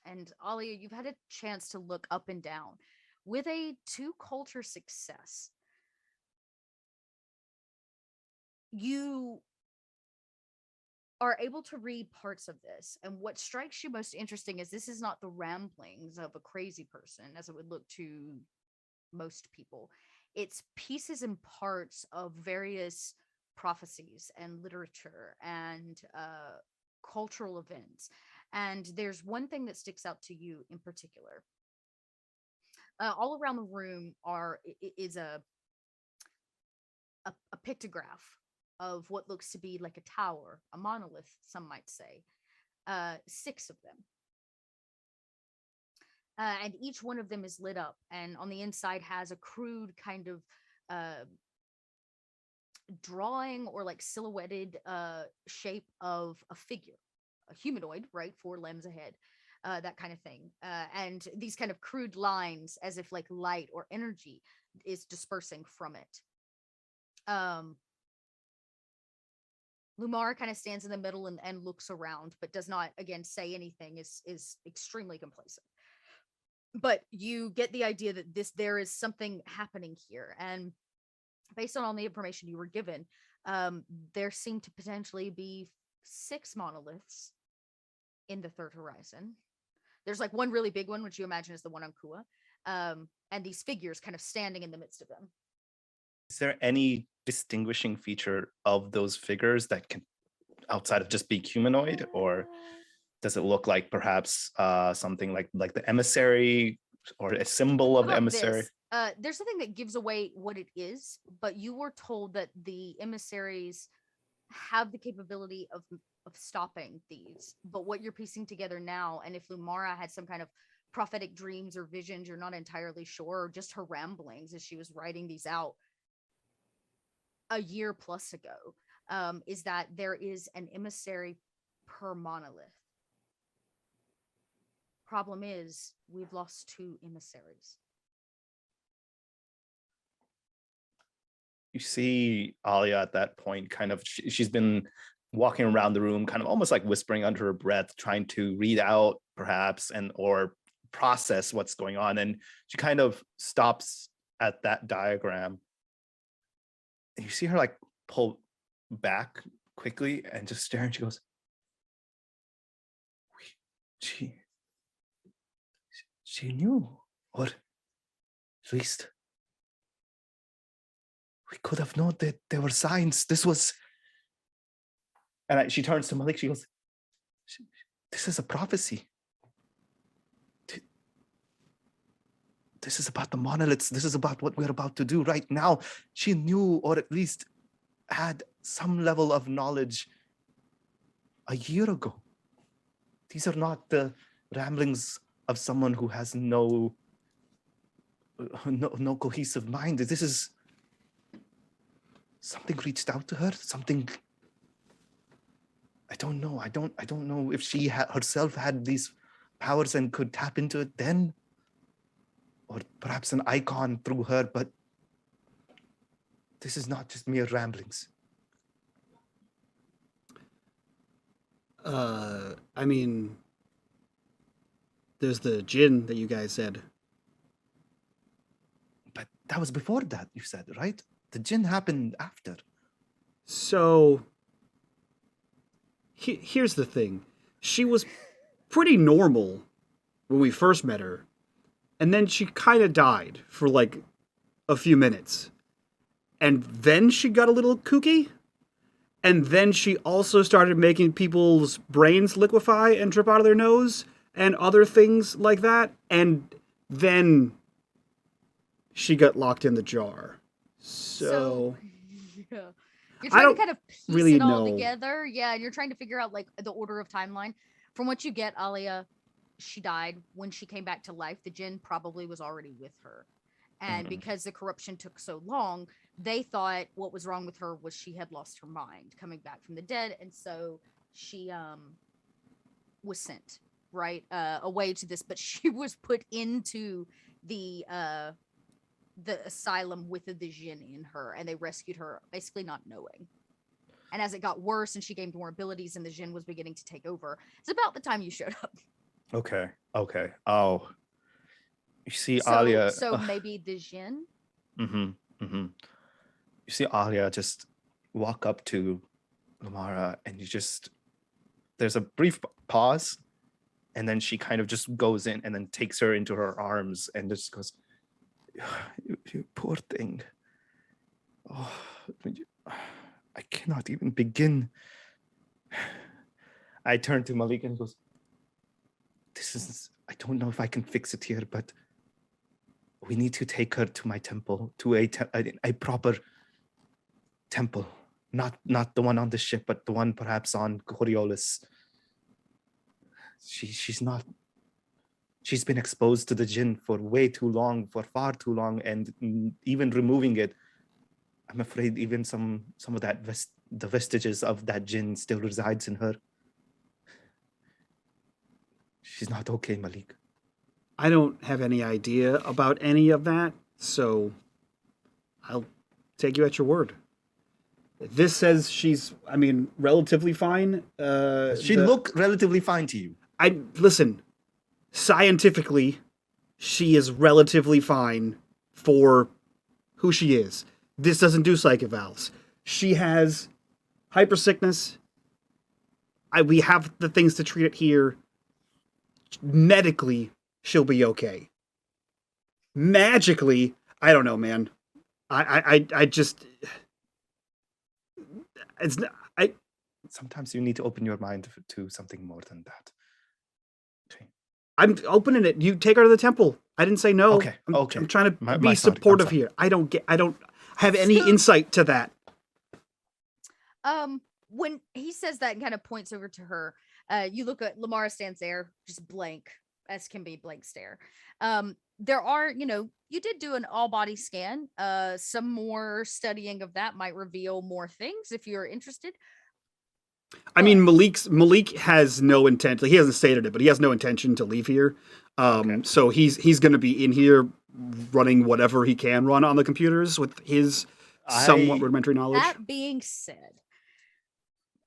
and Alia, you've had a chance to look up and down. With a 2 culture success, you are able to read parts of this, and what strikes you most interesting is this is not the ramblings of a crazy person as it would look to most people. It's pieces and parts of various prophecies and literature and cultural events. And there's one thing that sticks out to you in particular. All around the room is a pictograph of what looks to be like a tower, a monolith, some might say. 6 of them. And each one of them is lit up, and on the inside has a crude kind of drawing or like silhouetted shape of a figure, a humanoid, right? 4 limbs ahead, that kind of thing. And these kind of crude lines as if like light or energy is dispersing from it. Lumara kind of stands in the middle and looks around, but does not, again, say anything, is extremely complacent. But you get the idea that there is something happening here. And based on all the information you were given, there seem to potentially be 6 monoliths in the Third Horizon. There's like one really big one, which you imagine is the one on Kua. And these figures kind of standing in the midst of them. Is there any distinguishing feature of those figures that can, outside of just being humanoid, or does it look like perhaps something like the emissary or a symbol of the emissary? There's something that gives away what it is, but you were told that the emissaries have the capability of stopping these. But what you're piecing together now, and if Lumara had some kind of prophetic dreams or visions, you're not entirely sure, or just her ramblings as she was writing these out a year plus ago, is that there is an emissary per monolith. Problem is, we've lost 2 emissaries. You see Alia at that point, kind of, she's been walking around the room, kind of almost like whispering under her breath, trying to read out perhaps or process what's going on. And she kind of stops at that diagram. And you see her like pull back quickly and just stare, and she goes, she knew, or at least we could have known that there were signs. This was, and she turns to Malik, she goes, this is a prophecy. This is about the monoliths. This is about what we're about to do right now. She knew, or at least had some level of knowledge a year ago. These are not the ramblings of someone who has no cohesive mind. This is something reached out to her. Something, I don't know. I don't know if she herself had these powers and could tap into it then, or perhaps an icon through her. But this is not just mere ramblings. I mean, there's the djinn that you guys said. But that was before that, you said, right? The djinn happened after. So, here's the thing. She was pretty normal when we first met her. And then she kind of died for like a few minutes. And then she got a little kooky. And then she also started making people's brains liquefy and drip out of their nose and other things like that. And then she got locked in the jar. So yeah. You're trying to kind of piece really it all know. together. Yeah, and you're trying to figure out like the order of timeline. From what you get, Alia, she died. When she came back to life, the djinn probably was already with her. And because the corruption took so long, they thought what was wrong with her was she had lost her mind coming back from the dead. And so she was sent, right, away to this. But she was put into the asylum with the djinn in her. And they rescued her, basically not knowing. And as it got worse and she gained more abilities and the djinn was beginning to take over, it's about the time you showed up. Okay. Oh. You see Alia. So maybe the djinn? You see Alia just walk up to Lamara, and there's a brief pause, and then she kind of just goes in and then takes her into her arms and just goes, you poor thing. Oh, I cannot even begin. I turn to Malik and goes, I don't know if I can fix it here, but we need to take her to my temple, to a proper temple, not the one on the ship, but the one perhaps on Coriolis. She's been exposed to the djinn for way too long, for far too long, and even removing it, I'm afraid even some of that the vestiges of that djinn still resides in her. She's not okay, Malik. I don't have any idea about any of that, so I'll take you at your word. This says she's, relatively fine. She looked relatively fine to you. Listen, scientifically, she is relatively fine for who she is. This doesn't do psychic valves. She has hypersickness. We have the things to treat it here. Medically, she'll be okay. Magically, I don't know, man. I just, it's not, Sometimes you need to open your mind to something more than that. Okay. I'm opening it. You take her to the temple. I didn't say no. Okay. I'm trying to My be thought. supportive here. I don't have any insight to that. When he says that and kind of points over to her, you look at Lamara stands there, just blank as can be, blank stare. There are, you did do an all body scan. Some more studying of that might reveal more things if you're interested. I mean, Malik has no intent. He hasn't stated it, but he has no intention to leave here. So he's going to be in here running whatever he can run on the computers with his somewhat rudimentary knowledge. That being said,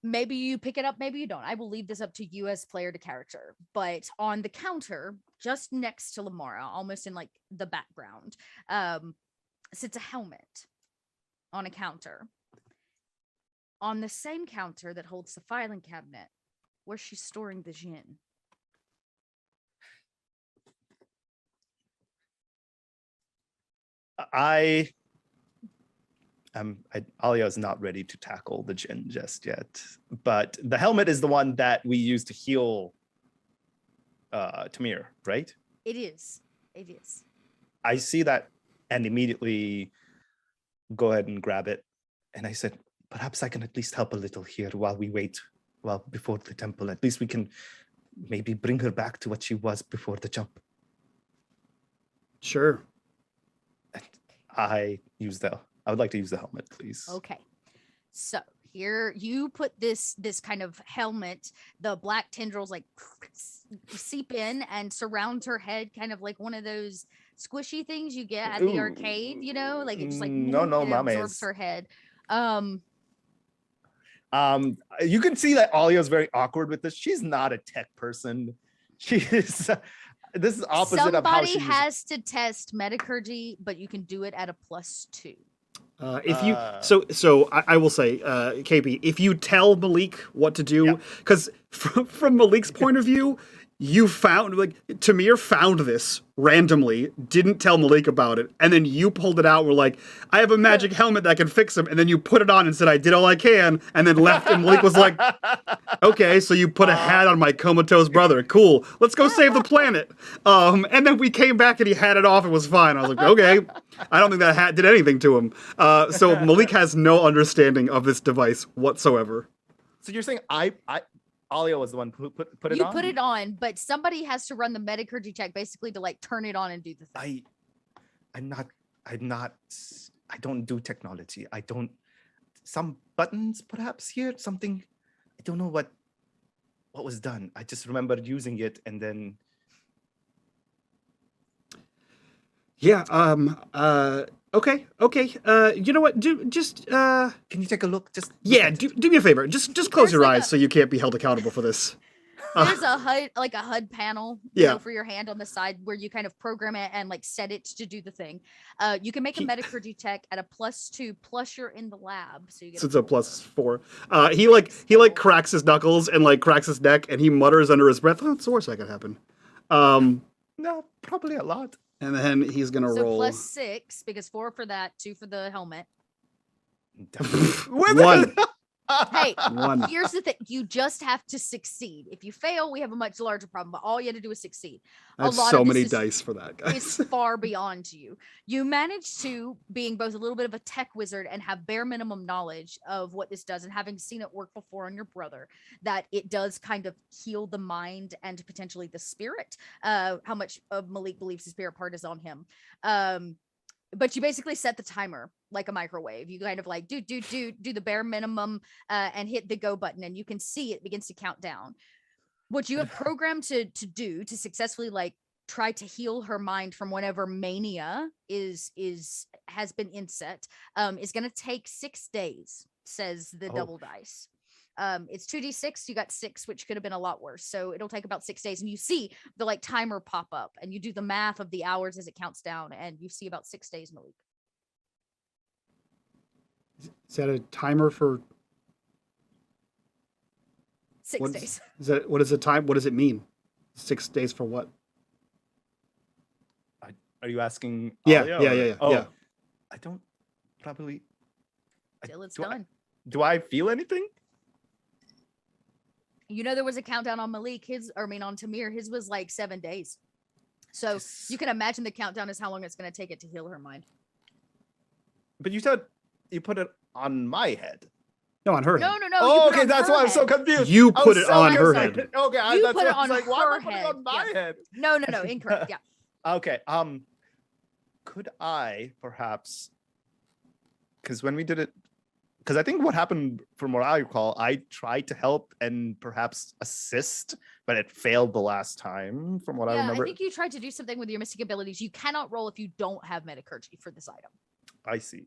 maybe you pick it up, maybe you don't. I will leave this up to you as player to character. But on the counter, just next to Lamara, almost in like the background, sits a helmet on a counter. On the same counter that holds the filing cabinet where she's storing the gin. Alia's not ready to tackle the gin just yet, but the helmet is the one that we use to heal Tamir, right? It is. It is. I see that and immediately go ahead and grab it. And I said, perhaps I can at least help a little here while we wait, before the temple. At least we can maybe bring her back to what she was before the jump. Sure. I would like to use the helmet, please. Okay. So here you put this kind of helmet, the black tendrils like seep in and surround her head, kind of like one of those squishy things you get at the arcade, you know, like it just like absorbs her head. You can see that Alia's very awkward with this. She's not a tech person. She is. This is opposite of how she has to test metacurgy, but you can do it at a +2. I will say, KP, if you tell Malik what to do, because from Malik's point of view, Tamir found this randomly, didn't tell Malik about it, and then you pulled it out. We're like, I have a magic helmet that can fix him, and then you put it on and said, I did all I can, and then left, and Malik was like, okay, so you put a hat on my comatose brother. Cool. Let's go save the planet. And then we came back and he had it off and was fine. I was like, okay. I don't think that hat did anything to him. So Malik has no understanding of this device whatsoever. So you're saying Alia was the one who put it on? You put it on, but somebody has to run the metacurgy check basically to like turn it on and do the thing. I don't do technology. Some buttons perhaps here, something. I don't know what was done. I just remember using it and then. Yeah. Okay. You know what? Can you take a look? Do me a favor. Just close your eyes so you can't be held accountable for this. There's a HUD panel, for your hand on the side where you kind of program it and like set it to do the thing. You can make a metacurgy check at a +2, plus you're in the lab, so you get. So it's a +4. He cracks his knuckles and like cracks his neck, and he mutters under his breath, "Oh, it's the worst that could happen." No, probably a lot. And then he's gonna roll. So +6 because 4 for that, 2 for the helmet. 1. Hey, 1. Here's the thing. You just have to succeed. If you fail, we have a much larger problem, but all you have to do is succeed. I have so many dice for that, guys. It's far beyond you. You manage to, being both a little bit of a tech wizard and have bare minimum knowledge of what this does, and having seen it work before on your brother, that it does kind of heal the mind and potentially the spirit. How much of Malik believes his spirit part is on him. But you basically set the timer like a microwave. You kind of like do the bare minimum and hit the go button, and you can see it begins to count down. What you have programmed to do to successfully like try to heal her mind from whatever mania has been inset is going to take 6 days, says the double dice. It's 2d6. You got 6, which could have been a lot worse. So it'll take about 6 days, and you see the like timer pop up, and you do the math of the hours as it counts down, and you see about 6 days, Malik. Is that a timer for 6 days? Is that what is the time? What does it mean? 6 days for what? Are you asking? Yeah. Oh, I don't probably. Till it's done. Do I feel anything? You know, there was a countdown on Malik. On Tamir, his was like 7 days. So you can imagine the countdown is how long it's going to take it to heal her mind. But you said you put it on my head. No, on her head. No. Oh, okay, that's why I'm so confused. You put it on her head. Okay, you put it on like, why her am I putting it on my head? No, incorrect. Yeah. Okay. Could I perhaps? Because when we did it because I think what happened, from what I recall, I tried to help and perhaps assist, but it failed the last time, from what I remember. I think you tried to do something with your mystic abilities. You cannot roll if you don't have metacurgy for this item. I see.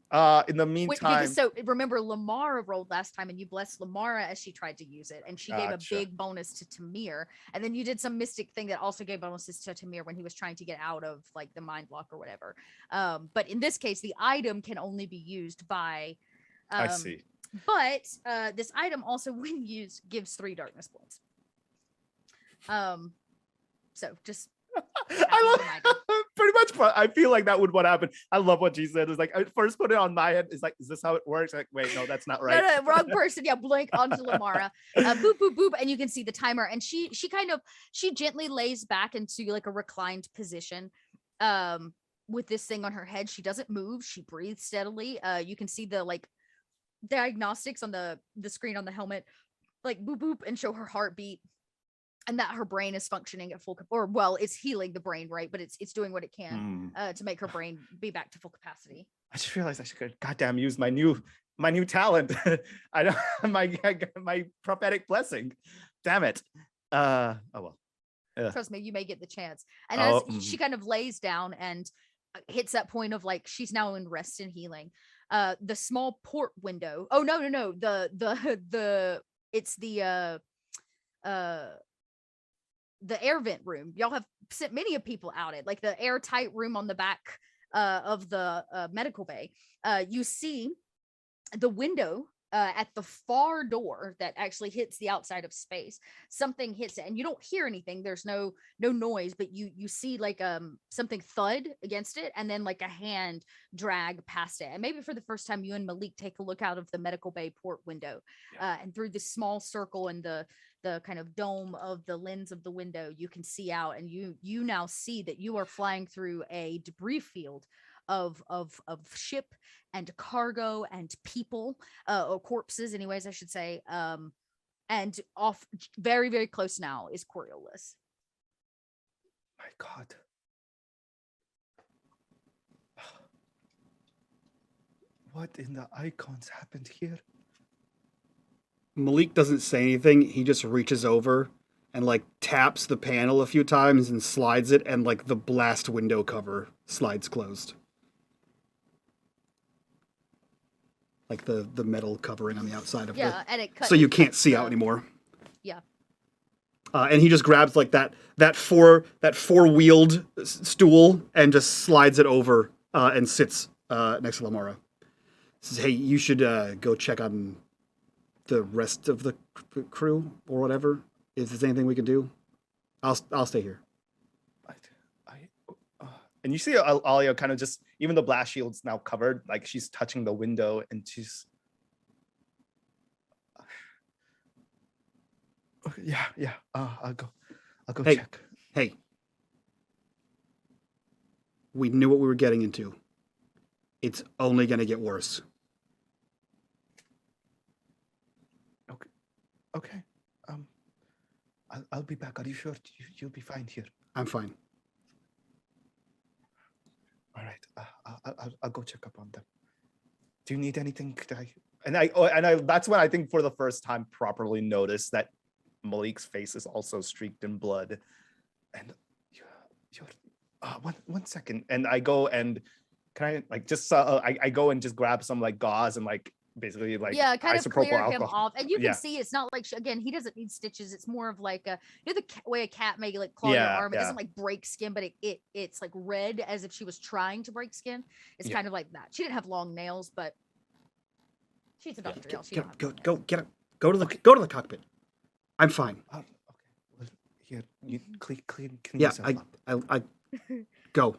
In the meantime, Because so remember, Lamara rolled last time, and you blessed Lamara as she tried to use it, and she gave a big bonus to Tamir. And then you did some mystic thing that also gave bonuses to Tamir when he was trying to get out of like the mind block or whatever. But in this case, the item can only be used by. I see. But this item also, when used, gives 3 darkness points. So just. I love pretty much. I feel like that would what happened. I love what she said. It's like I first put it on my head. It's like, is this how it works? Like, wait, no, that's not right. No, wrong person. Yeah, blank onto Lamara. Boop, boop, boop, and you can see the timer. And she gently lays back into like a reclined position, with this thing on her head. She doesn't move. She breathes steadily. You can see the like diagnostics on the screen on the helmet, like boop boop, and show her heartbeat. And that her brain is functioning at full, or well, it's healing the brain, right? But it's doing what it can to make her brain be back to full capacity. I just realized I should goddamn use my new talent. I don't my prophetic blessing. Damn it. Oh well. Trust me, you may get the chance. And as she kind of lays down and hits that point of like she's now in rest and healing, the small port window. Oh no, it's the air vent room. Y'all have sent many of people out it, like the airtight room on the back of the medical bay. You see the window at the far door that actually hits the outside of space. Something hits it, and you don't hear anything. There's no noise, but you see like something thud against it, and then like a hand drag past it. And maybe for the first time, you and Malik take a look out of the medical bay port window, and through this small circle and the kind of dome of the lens of the window, you can see out, and you now see that you are flying through a debris field of ship and cargo and people, or corpses anyways, I should say. And off very, very close now is Coriolis. My God. What in the icons happened here? Malik doesn't say anything. He just reaches over and like taps the panel a few times and slides it, and like the blast window cover slides closed. Like the metal covering on the outside of and it so you can't see out anymore. Yeah. And he just grabs like that four-wheeled stool and just slides it over and sits next to Lamara. Says, "Hey, you should go check on the rest of the crew or whatever. If there's anything we can do, I'll stay here." And you see Alia kind of just, even the blast shield's now covered, like she's touching the window, and she's yeah. I'll go check. Hey, we knew what we were getting into. It's only gonna get worse. Okay. I'll be back. Are you sure you'll be fine here? I'm fine. All right. I'll go check up on them. Do you need anything? And I that's when I think for the first time properly noticed that Malik's face is also streaked in blood. And you're 1 second. And I go and can I like just I go and just grab some like gauze and like basically like kind of clear alcohol. him off, and you can see it's not like again, he doesn't need stitches. It's more of like a, you know, the way a cat may like claw your arm. It doesn't like break skin, but it's like red as if she was trying to break skin. It's kind of like that. She didn't have long nails, but she's a doctor. Go to the cockpit. I'm fine. Okay. Well, here, you clean Yeah, yourself up. I go.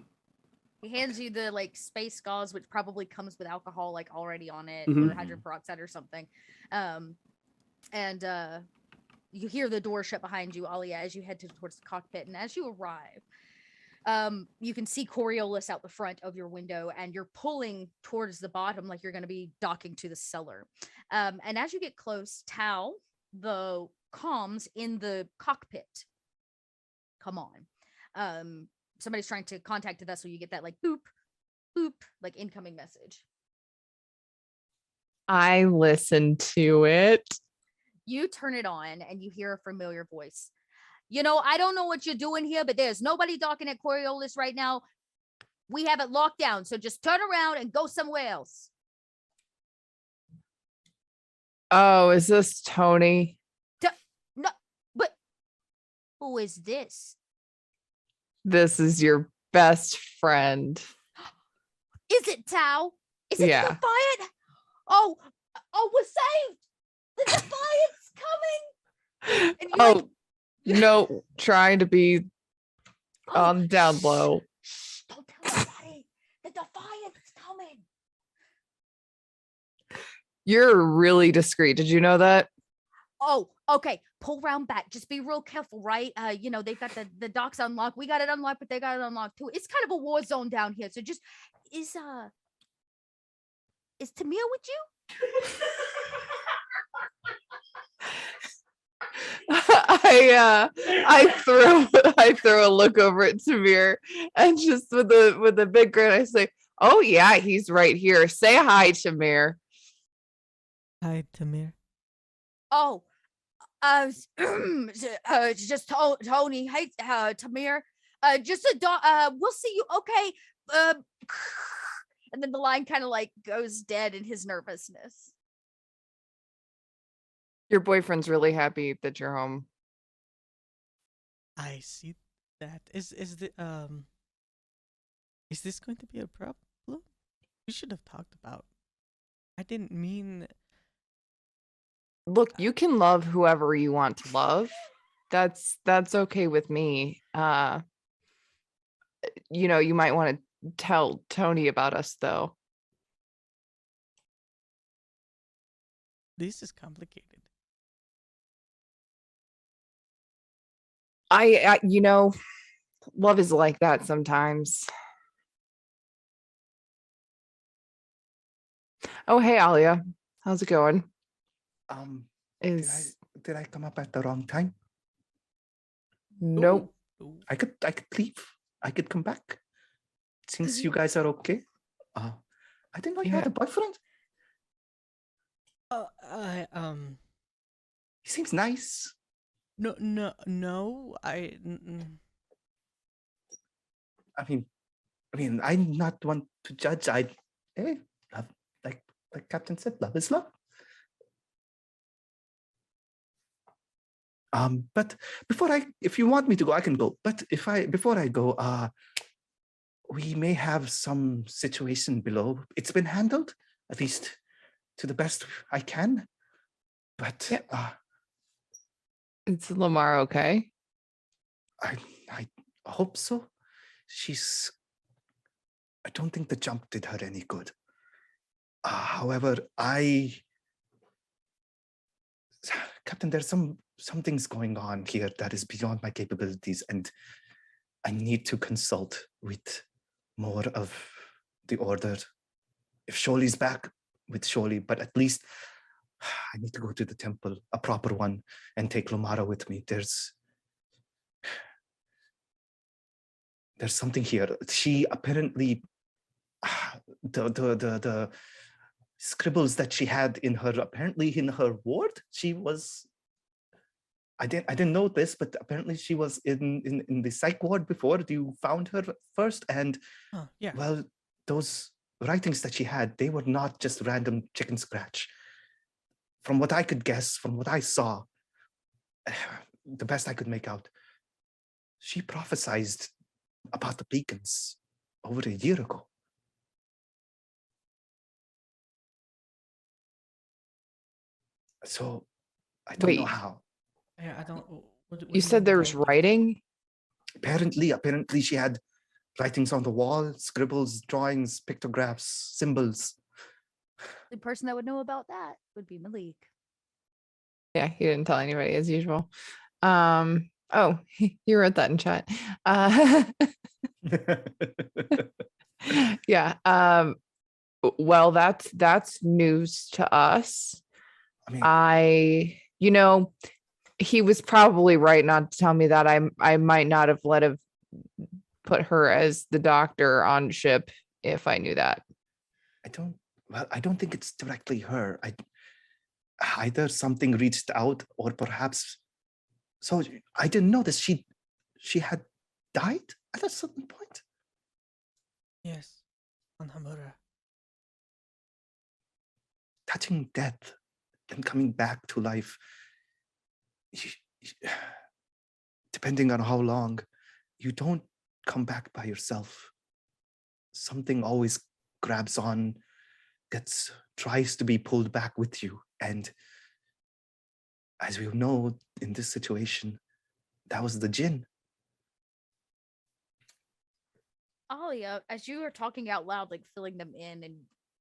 He hands you the like space gauze, which probably comes with alcohol like already on it, Mhm. or hydrogen peroxide or something. And you hear the door shut behind you, Alia, as you head towards the cockpit. And as you arrive, you can see Coriolis out the front of your window, and you're pulling towards the bottom like you're going to be docking to the cellar. And as you get close, Tau, the comms in the cockpit come on. Somebody's trying to contact the vessel. You get that like boop, boop, like incoming message. I listened to it. You turn it on and you hear a familiar voice. You know, I don't know what you're doing here, but there's nobody talking at Coriolis right now. We have it locked down, so just turn around and go somewhere else. Oh, is this Tony? No, but who is this? This is your best friend. Is it Tao? Is it Yeah. the Defiant? Oh, we're saved. The Defiant's coming. And you're like, no, trying to be on down low. Shh, don't tell anybody. The Defiant's coming. You're really discreet. Did you know that? Oh, okay. Pull round back. Just be real careful, right? You know, they've got the docks unlocked. We got it unlocked, but they got it unlocked too. It's kind of a war zone down here. So just is Tamir with you? I throw a look over at Tamir and just with a big grin I say, "Oh yeah, he's right here. Say hi, Tamir." Hi, Tamir. Oh, just Tony. Hey, Tamir. Just a dog. We'll see you. Okay. And then the line kind of like goes dead in his nervousness. Your boyfriend's really happy that you're home. I see that. Is this going to be a problem? We should have talked about. I didn't mean. Look, you can love whoever you want to love. That's okay with me. You know, you might want to tell Tony about us though. This is complicated. I you know, love is like that sometimes. Oh, hey Alia. How's it going? Did I come up at the wrong time? Nope. Ooh. I could leave. I could come back. Since you guys are okay. I didn't know you had a boyfriend. He seems nice. No. I mean, I'm not one to judge. Love, like Captain said, love is love. But if you want me to go, I can go. But before I go, we may have some situation below. It's been handled, at least to the best I can. But yep. It's Lamar okay? I hope so. I don't think the jump did her any good. However, Captain, there's some things going on here that is beyond my capabilities, and I need to consult with more of the order. If Sholi's back, with Sholi, but at least I need to go to the temple, a proper one, and take Lomara with me. There's something here. She apparently the scribbles that she had in her ward. She was. I didn't know this, but apparently she was in the psych ward before you found her first, and yeah. Well, those writings that she had, they were not just random chicken scratch. From what I could guess, from what I saw, the best I could make out, she prophesied about the beacons over a year ago. So I don't know how. Yeah, I don't. What You said there's writing? Apparently she had writings on the wall, scribbles, drawings, pictographs, symbols. The person that would know about that would be Malik. Yeah, he didn't tell anybody as usual. Oh, you wrote that in chat. Yeah. Well, that's news to us. You know, he was probably right not to tell me that. I might not have put her as the doctor on ship if I knew that. I don't Well, I don't think it's directly her. Either something reached out, or perhaps. So I didn't know that she had died at a certain point. Yes, on Hamura. Touching death and coming back to life. Depending on how long, you don't come back by yourself. Something always grabs on, tries to be pulled back with you. And as we know, in this situation, that was the Jinn. Alia, as you are talking out loud, like filling them in, and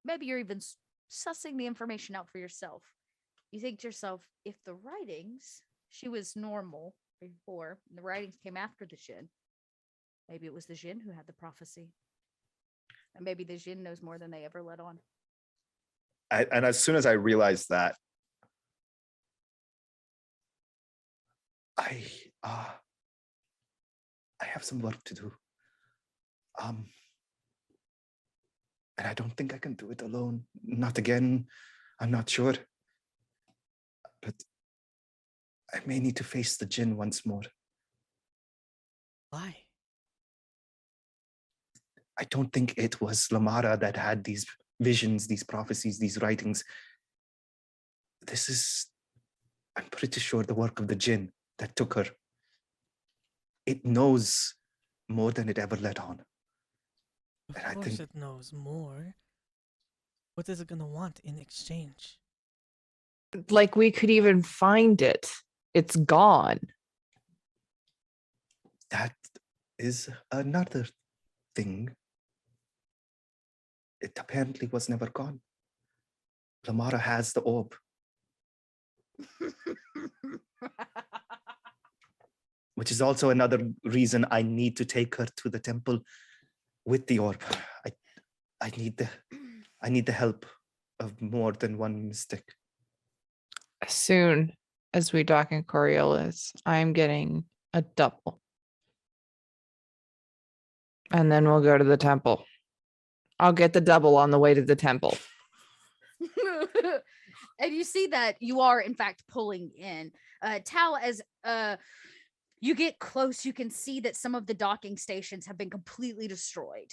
maybe you're even sussing the information out for yourself, you think to yourself, if the writings, she was normal before, and the writings came after the Jinn, maybe it was the Jinn who had the prophecy. And maybe the Jinn knows more than they ever let on. And as soon as I realized that, I have some work to do. And I don't think I can do it alone. Not again. I'm not sure. But I may need to face the Jinn once more. Why? I don't think it was Lamara that had these visions, these prophecies, these writings. This is, I'm pretty sure, the work of the Jinn that took her. It knows more than it ever let on. Of course it knows more. What is it gonna want in exchange? Like, we could even find it. It's gone. That is another thing. It apparently was never gone. Lamara has the orb. Which is also another reason I need to take her to the temple with the orb. I need the help of more than one mystic. As soon as we dock in Coriolis, I'm getting a double. And then we'll go to the temple. I'll get the double on the way to the temple. And you see that you are, in fact, pulling in. Tal, as you get close, you can see that some of the docking stations have been completely destroyed,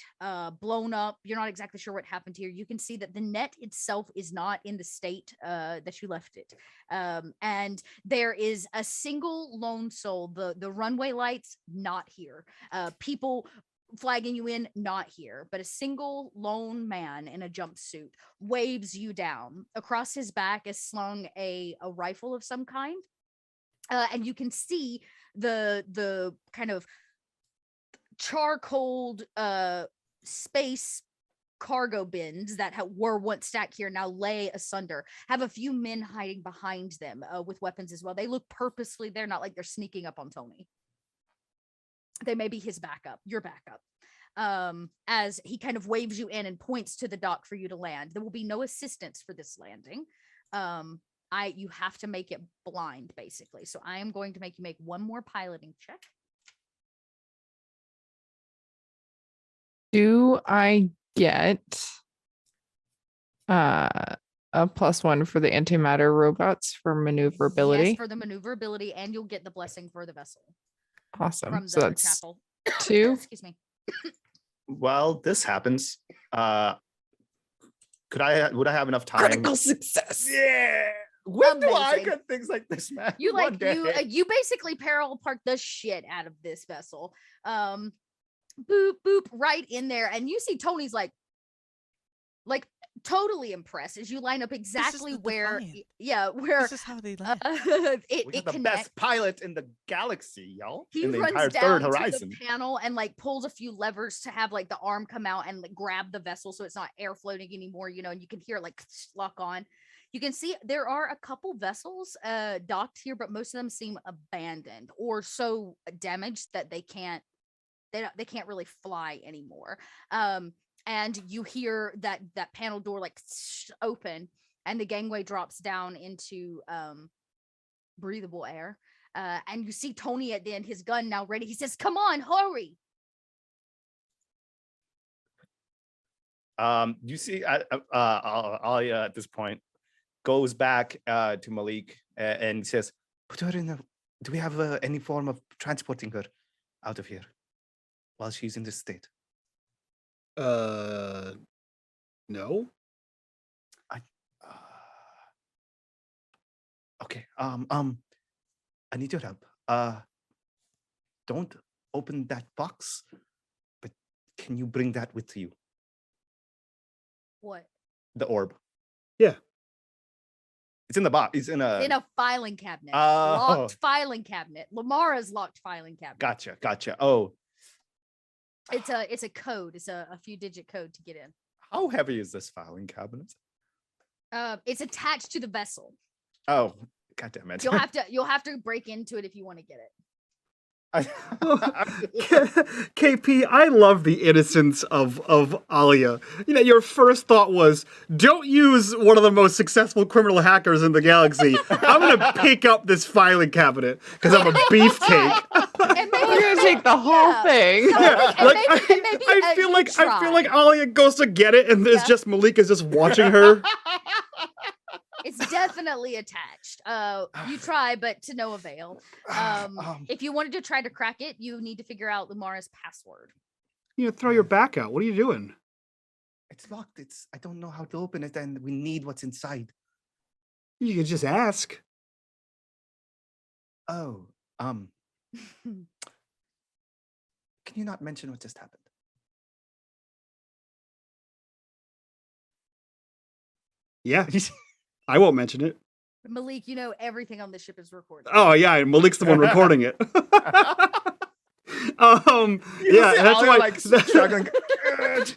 blown up. You're not exactly sure what happened here. You can see that the net itself is not in the state that you left it. And there is a single lone soul. The runway lights, not here. People flagging you in, not here, but a single lone man in a jumpsuit waves you down. Across his back is slung a rifle of some kind, and you can see the kind of charcoaled space cargo bins that were once stacked here now lay asunder, have a few men hiding behind them with weapons as well. They look purposefully there, not like they're sneaking up on Tony. They may be his backup, your backup. As he kind of waves you in and points to the dock for you to land. There will be no assistance for this landing. You have to make it blind, basically. So I am going to make you make one more piloting check. Do I get a +1 for the antimatter robots for maneuverability? Yes, for the maneuverability, and you'll get the blessing for the vessel. Awesome. From So the that's chapel. 2. Excuse me. while this happens, would I have enough time? Critical success. Yeah. When do I Amazing. get things like this, man? You One day. you basically parallel park the shit out of this vessel. Boop boop right in there, and you see Tony's like totally impressed as you line up exactly where This is how they land. it We got the connects. best pilot in the galaxy, y'all. He in the runs entire down third to horizon. the panel and like pulls a few levers to have like the arm come out and like grab the vessel so it's not air floating anymore, and you can hear it like lock on. You can see there are a couple vessels docked here, but most of them seem abandoned or so damaged that they can't really fly anymore. And you hear that panel door like open, and the gangway drops down into breathable air. And you see Tony at the end, his gun now ready. He says, "Come on, hurry!" You see, Alia at this point goes back to Malik and says, Put her in a. Do we have any form of transporting her out of here while she's in this state? No. Okay. I need your help. Don't open that box, but can you bring that with you? What? the orb. Yeah. It's in the box. It's in a filing cabinet. Oh. Locked filing cabinet. Lamara's locked filing cabinet. Gotcha. Oh, It's a code. It's a few digit code to get in. how heavy is this filing cabinet? It's attached to the vessel. Oh, god damn it. You'll have to break into it if you want to get it. KP, I love the innocence of Alia. You know, your first thought was, don't use one of the most successful criminal hackers in the galaxy. I'm gonna pick up this filing cabinet because I'm a beefcake. We're gonna take the whole thing. I feel like Alia goes to get it, and there's just Malika's just watching her. It's definitely attached. You try, but to no avail. If you wanted to try to crack it, you need to figure out Lamara's password. You know, throw your back out. What are you doing? It's locked. I don't know how to open it, and we need what's inside. You could just ask. Oh, can you not mention what just happened? Yeah. I won't mention it. Malik, you know everything on the ship is recorded. Oh yeah, Malik's the one recording it. That's why like struggling.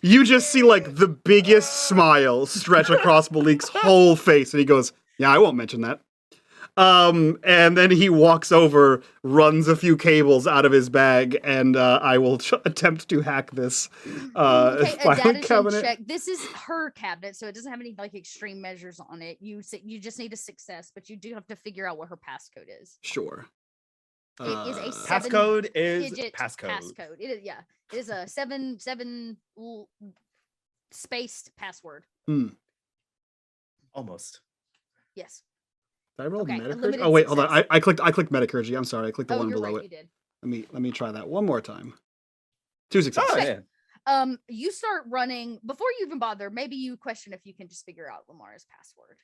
You just see like the biggest smile stretch across Malik's whole face, and he goes, "Yeah, I won't mention that." And then he walks over, runs a few cables out of his bag, and I will attempt to hack this filing cabinet. Check. This is her cabinet, so it doesn't have any like extreme measures on it. You just need a success, but you do have to figure out what her passcode is. Sure. It is a passcode is passcode. It is a seven spaced password. Almost. Yes. Did I roll Okay, Metacurgy? Oh wait, hold on. I clicked Metacurgy. I'm sorry. I clicked the one you're below right, it. You did. Let me try that one more time. 2 successes. Oh, yeah. You start running before you even bother. Maybe you question if you can just figure out Lamara's password.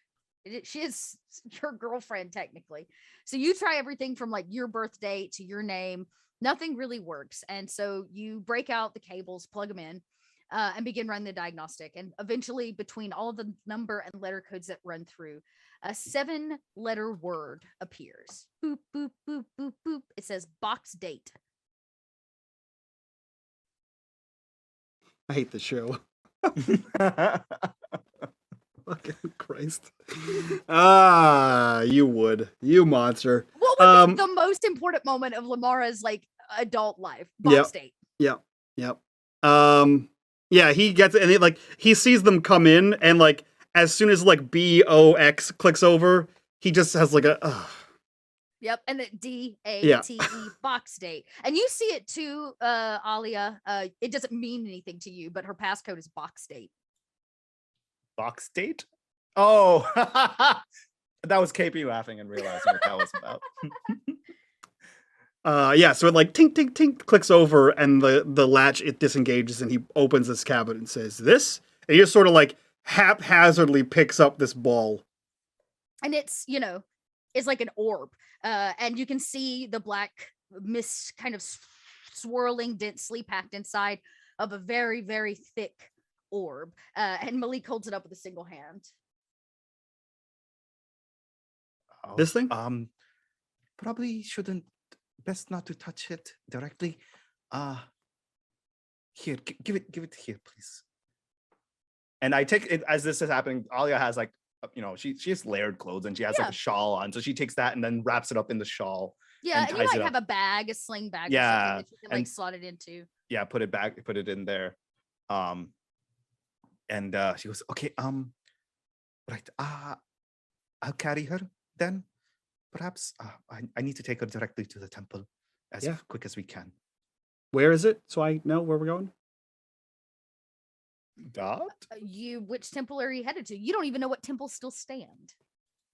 She is your girlfriend technically, so you try everything from like your birth date to your name. Nothing really works, and so you break out the cables, plug them in, and begin running the diagnostic. And eventually, between all the number and letter codes that run through, a 7-letter word appears. Boop boop boop boop boop. It says box date. I hate this show. Fucking Christ. You would. You monster. What would be the most important moment of Lamara's like adult life? Box date. Yep. Yeah, he gets it, and he sees them come in, and like as soon as like BOX clicks over, he just has like a Yep, and the DATE box date. And you see it too, Alia. It doesn't mean anything to you, but her passcode is box date. Box date? Oh, that was KP laughing and realizing what that was about. yeah, so it like tink tink tink clicks over, and the latch it disengages, and he opens this cabinet and says, "This," and he just sort of like haphazardly picks up this ball. And it's it's like an orb, and you can see the black mist kind of swirling densely packed inside of a very, very thick orb, and Malik holds it up with a single hand. This thing? Probably shouldn't. Best not to touch it directly. Here, give it here, please. And I take it as this is happening. Alia has like, she has layered clothes, and she has like a shawl on, so she takes that and then wraps it up in the shawl. Yeah, and you might have a bag, a sling bag, or something that you can like slot it into. Yeah, put it in there. And she goes, okay, right, I'll carry her then. Perhaps I need to take her directly to the temple as quick as we can. Where is it? So I know where we're going. Dot? Which temple are you headed to? You don't even know what temples still stand.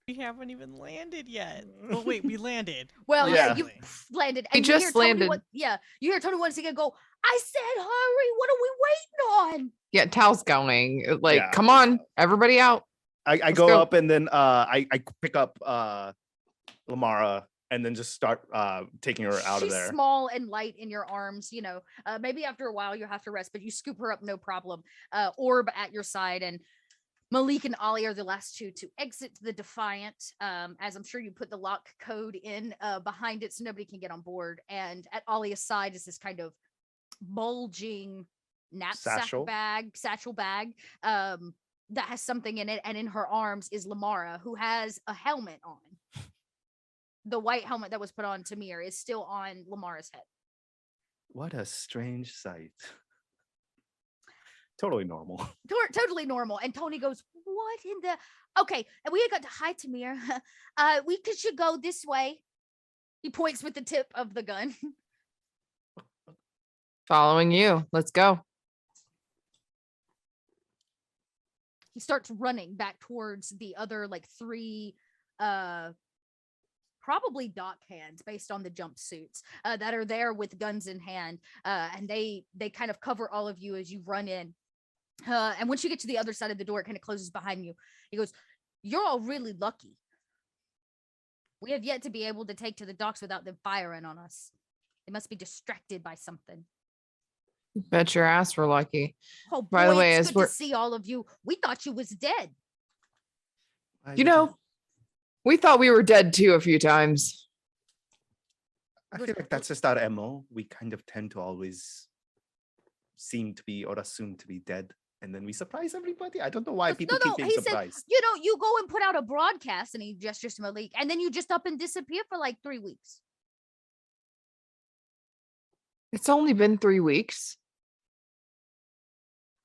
We haven't even landed yet. Well, wait, we landed. Well, yeah, you Recently. landed. We And you just hear Tony landed. you hear Tony once again go, I said hurry, what are we waiting on? Yeah, Tal's going. Like, Yeah. come on, everybody out. I Let's go go. up and then I pick up Lamara and then just start taking her out of She's there. small and light in your arms, maybe after a while you'll have to rest, but you scoop her up, no problem. Orb at your side, and Malik and Ollie are the last two to exit the Defiant, as I'm sure you put the lock code in behind it so nobody can get on board. And at Ollie's side is this kind of bulging satchel bag that has something in it, and in her arms is Lamara, who has a helmet on. The white helmet that was put on Tamir is still on Lamara's head. What a strange sight. Totally normal. Totally normal. And Tony goes, what in the... Okay, and we got to... Hi, Tamir. We should go this way. He points with the tip of the gun. Following you. Let's go. He starts running back towards the other, like, three... probably dock hands based on the jumpsuits that are there with guns in hand, and they kind of cover all of you as you run in, and once you get to the other side of the door, it kind of closes behind you. He goes, you're all really lucky. We have yet to be able to take to the docks without them firing on us. They must be distracted by something. Bet your ass we're lucky. Oh boy, By the way, it's as good we're to see all of you. We thought you was dead. You know, we thought we were dead too a few times. I feel like that's just our MO. We kind of tend to always seem to be or assume to be dead, and then we surprise everybody. I don't know why people keep being he surprised. said, you go and put out a broadcast, and he gestures to Malik, and then you just up and disappear for like 3 weeks. It's only been 3 weeks.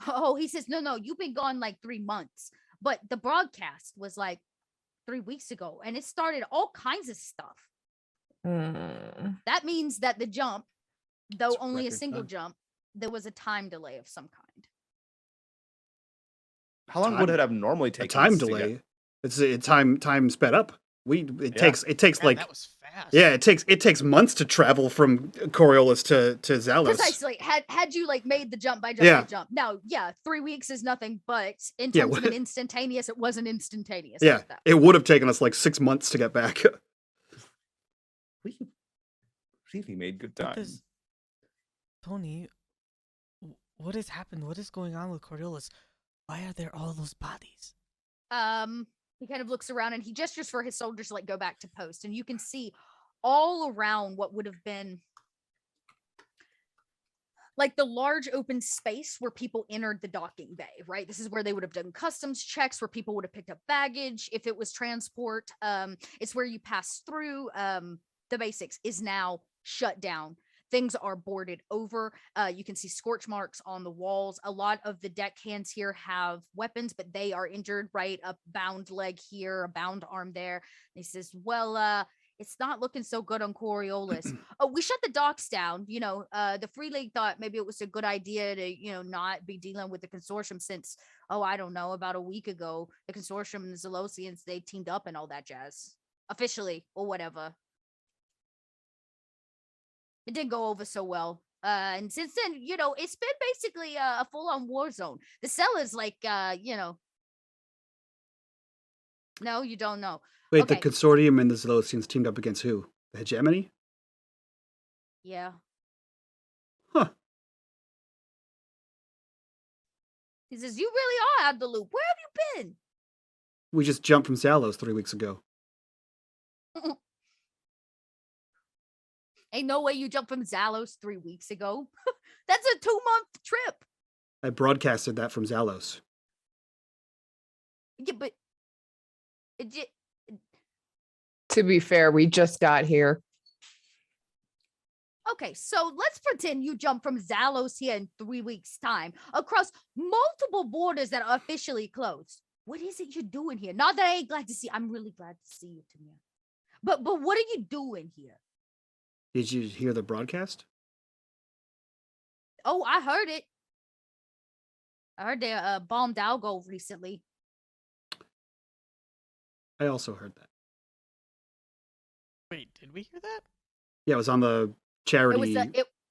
Oh, he says, no, you've been gone like 3 months, but the broadcast was like 3 weeks ago, and it started all kinds of stuff. That means that the jump, though It's only a record single time. jump, there was a time delay of some kind. How long would it have normally taken? A time us to get- delay. It's a time sped up. It takes Man, like that was fast. yeah, it takes months to travel from Coriolis to Zalos. Precisely. Had you like made the jump by jump. Now, yeah, 3 weeks is nothing, but in Yeah, terms of an instantaneous, it wasn't instantaneous. Yeah, like that. it would have taken us like 6 months to get back. We really made good What time. is- Tony, what has happened? What is going on with Coriolis? Why are there all those bodies? He kind of looks around and he gestures for his soldiers to like go back to post, and you can see all around what would have been like the large open space where people entered the docking bay, right? This is where they would have done customs checks, where people would have picked up baggage if it was transport. It's where you pass through. The basics is now shut down. Things are boarded over. You can see scorch marks on the walls. A lot of the deckhands here have weapons, but they are injured, right? A bound leg here, a bound arm there. And he says, well, it's not looking so good on Coriolis. Oh, we shut the docks down. The Free League thought maybe it was a good idea to, not be dealing with the Consortium since, I don't know, about a week ago, the Consortium and the Zalosians, they teamed up and all that jazz. Officially, or whatever. It didn't go over so well. And since then, it's been basically a full-on war zone. The cell is like, No, you don't know. Wait, Okay. the Consortium and the Zalosians teamed up against who? The Hegemony? Yeah. Huh. He says, you really are out of the loop. Where have you been? We just jumped from Zalos 3 weeks ago. Ain't no way you jumped from Zalos 3 weeks ago. That's a 2-month trip. I broadcasted that from Zalos. Yeah, but To be fair, we just got here. okay, so let's pretend you jump from Zalos here in 3 weeks' time across multiple borders that are officially closed. What is it you're doing here? Not that I ain't glad to see. I'm really glad to see you, Tamir. But what are you doing here? Did you hear the broadcast? Oh, I heard it. I heard they bombed Algo recently. I also heard that. Wait, did we hear that? Yeah, it was on the charity.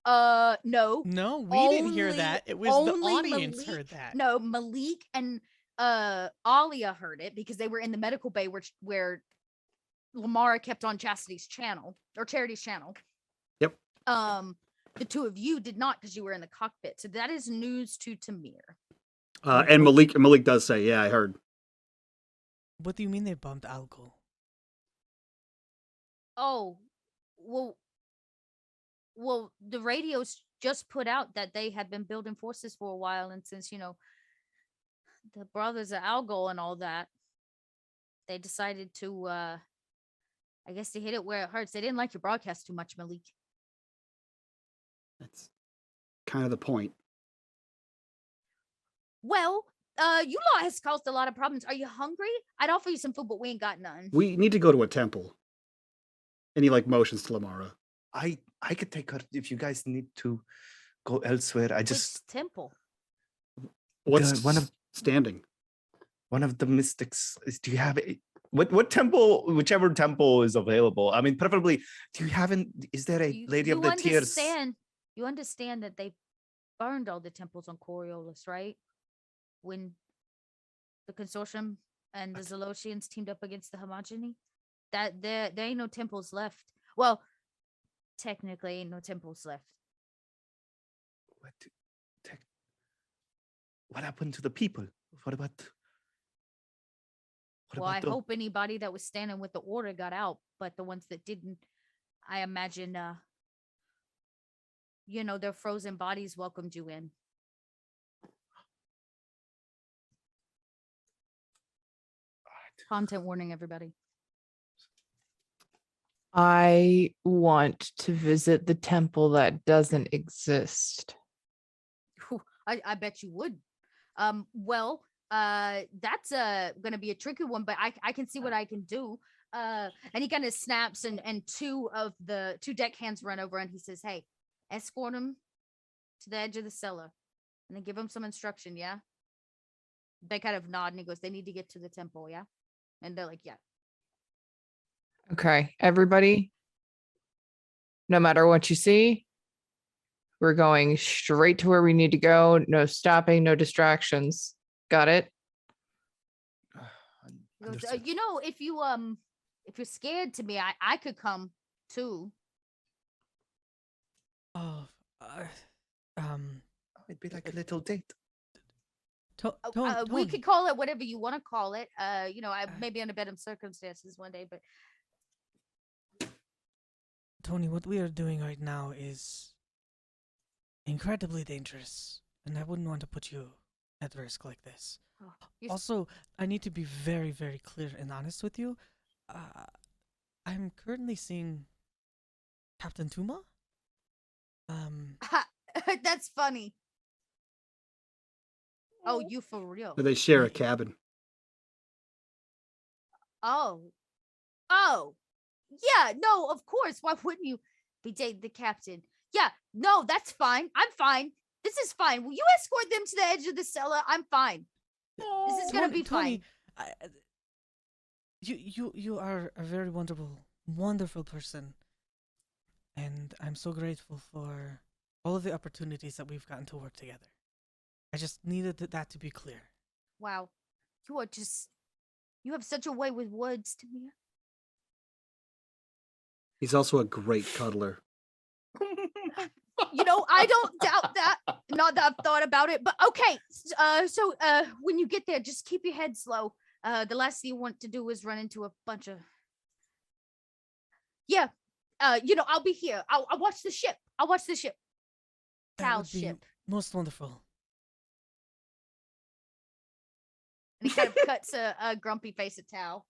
No. No, we didn't hear that. It was the only audience Malik- heard that. No, Malik and Alia heard it because they were in the medical bay where Lamara kept on Charity's channel. Yep. The two of you did not because you were in the cockpit. So that is news to Tamir. And Malik does say, yeah, I heard. What do you mean they bumped Algo? Oh, well, the radios just put out that they had been building forces for a while, and since the brothers are Algo and all that, they decided to, I guess, to hit it where it hurts. They didn't like your broadcast too much, Malik. That's kind of the point. Well, you lot has caused a lot of problems. Are you hungry? I'd offer you some food, but we ain't got none. We need to go to a temple. And he motions to Lamara. I could take her if you guys need to go elsewhere. I just Which temple? What's one of standing? One of the mystics. Do you have what temple? Whichever temple is available. I mean, preferably. Do you have is there a Lady of the Tears? You understand that they burned all the temples on Coriolis, right? When the Consortium and the Zolotians teamed up against the Homogeny, that there ain't no temples left. Well, technically, ain't no temples left. What happened to the people? What about? Well, I hope anybody that was standing with the order got out, but the ones that didn't, I imagine, their frozen bodies welcomed you in. Content warning, everybody. I want to visit the temple that doesn't exist. I bet you would. Well, that's gonna be a tricky one, but I can see what I can do. And he kind of snaps, and two deckhands run over, and he says, "Hey, escort him to the edge of the cellar, and then give him some instruction." Yeah. They kind of nod, and he goes, "They need to get to the temple." Yeah. And they're like, "Yeah." Okay, everybody, no matter what you see, we're going straight to where we need to go. No stopping, no distractions. Got it? He goes, if you're scared to me, I could come too. Oh, it'd be like a little date. We could call it whatever you want to call it. Maybe under better circumstances one day, but Tony, what we are doing right now is incredibly dangerous, and I wouldn't want to put you at risk like this. Also, I need to be very, very clear and honest with you. I'm currently seeing Captain Tuma. That's funny. Oh, you for real? They share a cabin. Oh, yeah. No, of course. Why wouldn't you be dating the captain? Yeah, no, that's fine. I'm fine. This is fine. Will you escort them to the edge of the cellar? I'm fine. This is gonna be fine. You are a very wonderful person, and I'm so grateful for all of the opportunities that we've gotten to work together. I just needed that to be clear. Wow, you have such a way with words, to me. He's also a great cuddler. I don't doubt that. Not that I've thought about it, but okay. So when you get there, just keep your head slow. The last thing you want to do is run into a bunch of. Yeah, I'll be here. I'll watch the ship. Cal's ship. Most wonderful. And he kind of cuts a grumpy face at Tal.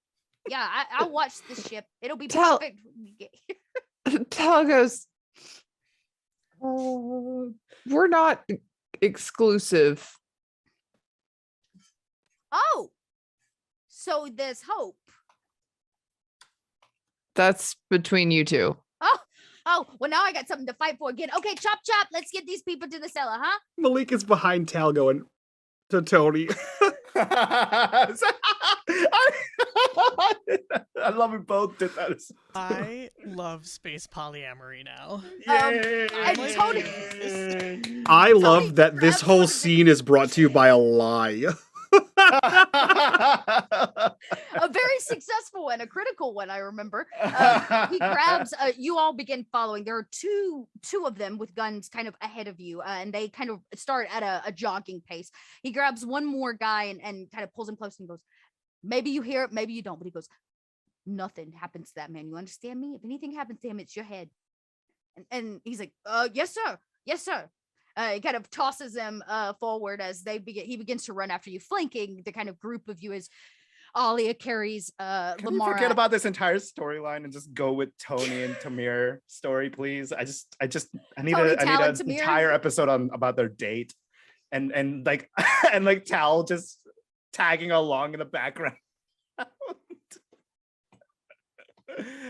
Yeah, I'll watch the ship. It'll be Tal- perfect when you get here. Tal goes, we're not exclusive. Oh, so there's hope. That's between you two. Oh, well, now I got something to fight for again. Okay, chop, let's get these people to the cellar, huh? Malik is behind Tal going, to Tony. I love it both did that. I love space polyamory now. Yay! and Tony- I Tony love that this grabs whole one of the- scene is brought to you by a lie. A very successful and a critical one, I remember. He grabs, you all begin following. There are two of them with guns kind of ahead of you, and they kind of start at a jogging pace. He grabs one more guy and kind of pulls him close and goes, maybe you hear it, maybe you don't, but he goes, nothing happens to that man. You understand me? If anything happens to him, it's your head. And he's like, yes, sir. Yes, sir. He kind of tosses them forward as he begins to run after you, flanking the kind of group of you as Alia carries Can we Lamara. forget about this entire storyline and just go with Tony and Tamir story, please? I need Tony, an Tal, and Tamir. entire episode about their date, and like and like Tal just tagging along in the background.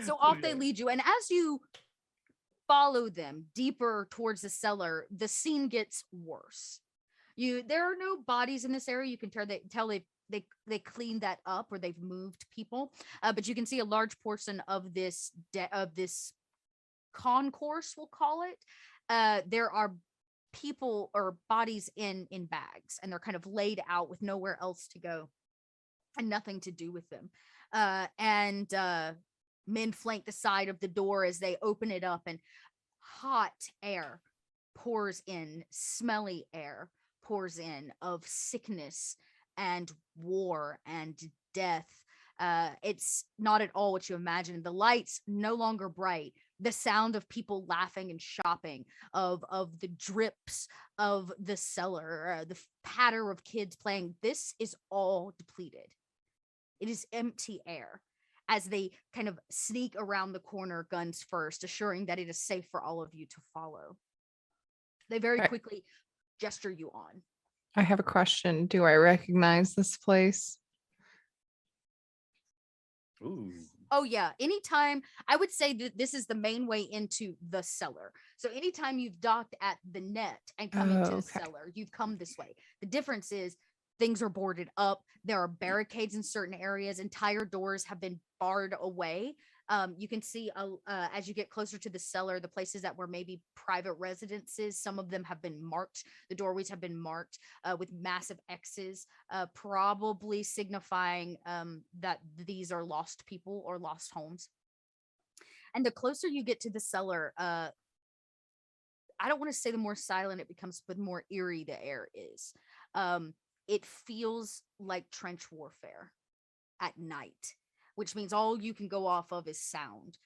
So off they lead you, and as you follow them deeper towards the cellar, the scene gets worse. There are no bodies in this area. You can tell they cleaned that up, or they've moved people, but you can see a large portion of this concourse, we'll call it. There are people or bodies in bags, and they're kind of laid out with nowhere else to go and nothing to do with them. And men flank the side of the door as they open it up, and hot air pours in, smelly air pours in of sickness and war and death. It's not at all what you imagine. The lights no longer bright. The sound of people laughing and shopping, of the drips of the cellar, the patter of kids playing. This is all depleted. It is empty air as they kind of sneak around the corner, guns first, assuring that it is safe for all of you to follow. They very quickly gesture you on. I have a question. Do I recognize this place? Ooh. Oh yeah, anytime, I would say that this is the main way into the cellar. So anytime you've docked at the net and come into the cellar, you've come this way. The difference is things are boarded up. There are barricades in certain areas. Entire doors have been barred away. You can see as you get closer to the cellar, the places that were maybe private residences, some of them have been marked. The doorways have been marked with massive X's, probably signifying that these are lost people or lost homes. And the closer you get to the cellar, I don't want to say the more silent it becomes, but the more eerie the air is. It feels like trench warfare at night, which means all you can go off of is sound.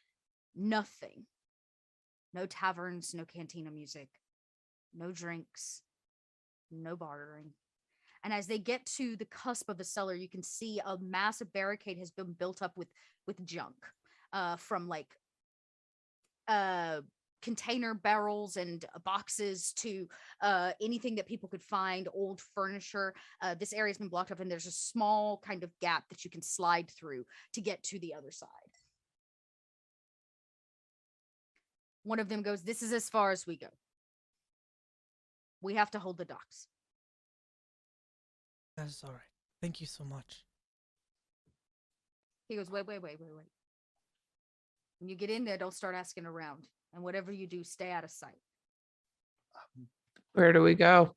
Nothing. No taverns, no cantina music, no drinks, no bartering. And as they get to the cusp of the cellar, you can see a massive barricade has been built up with junk, from like container barrels and boxes to anything that people could find, old furniture. This area has been blocked up, and there's a small kind of gap that you can slide through to get to the other side. One of them goes, "This is as far as we go. We have to hold the docks." That's all right. Thank you so much. He goes, wait. When you get in there, don't start asking around. And whatever you do, stay out of sight. Where do we go?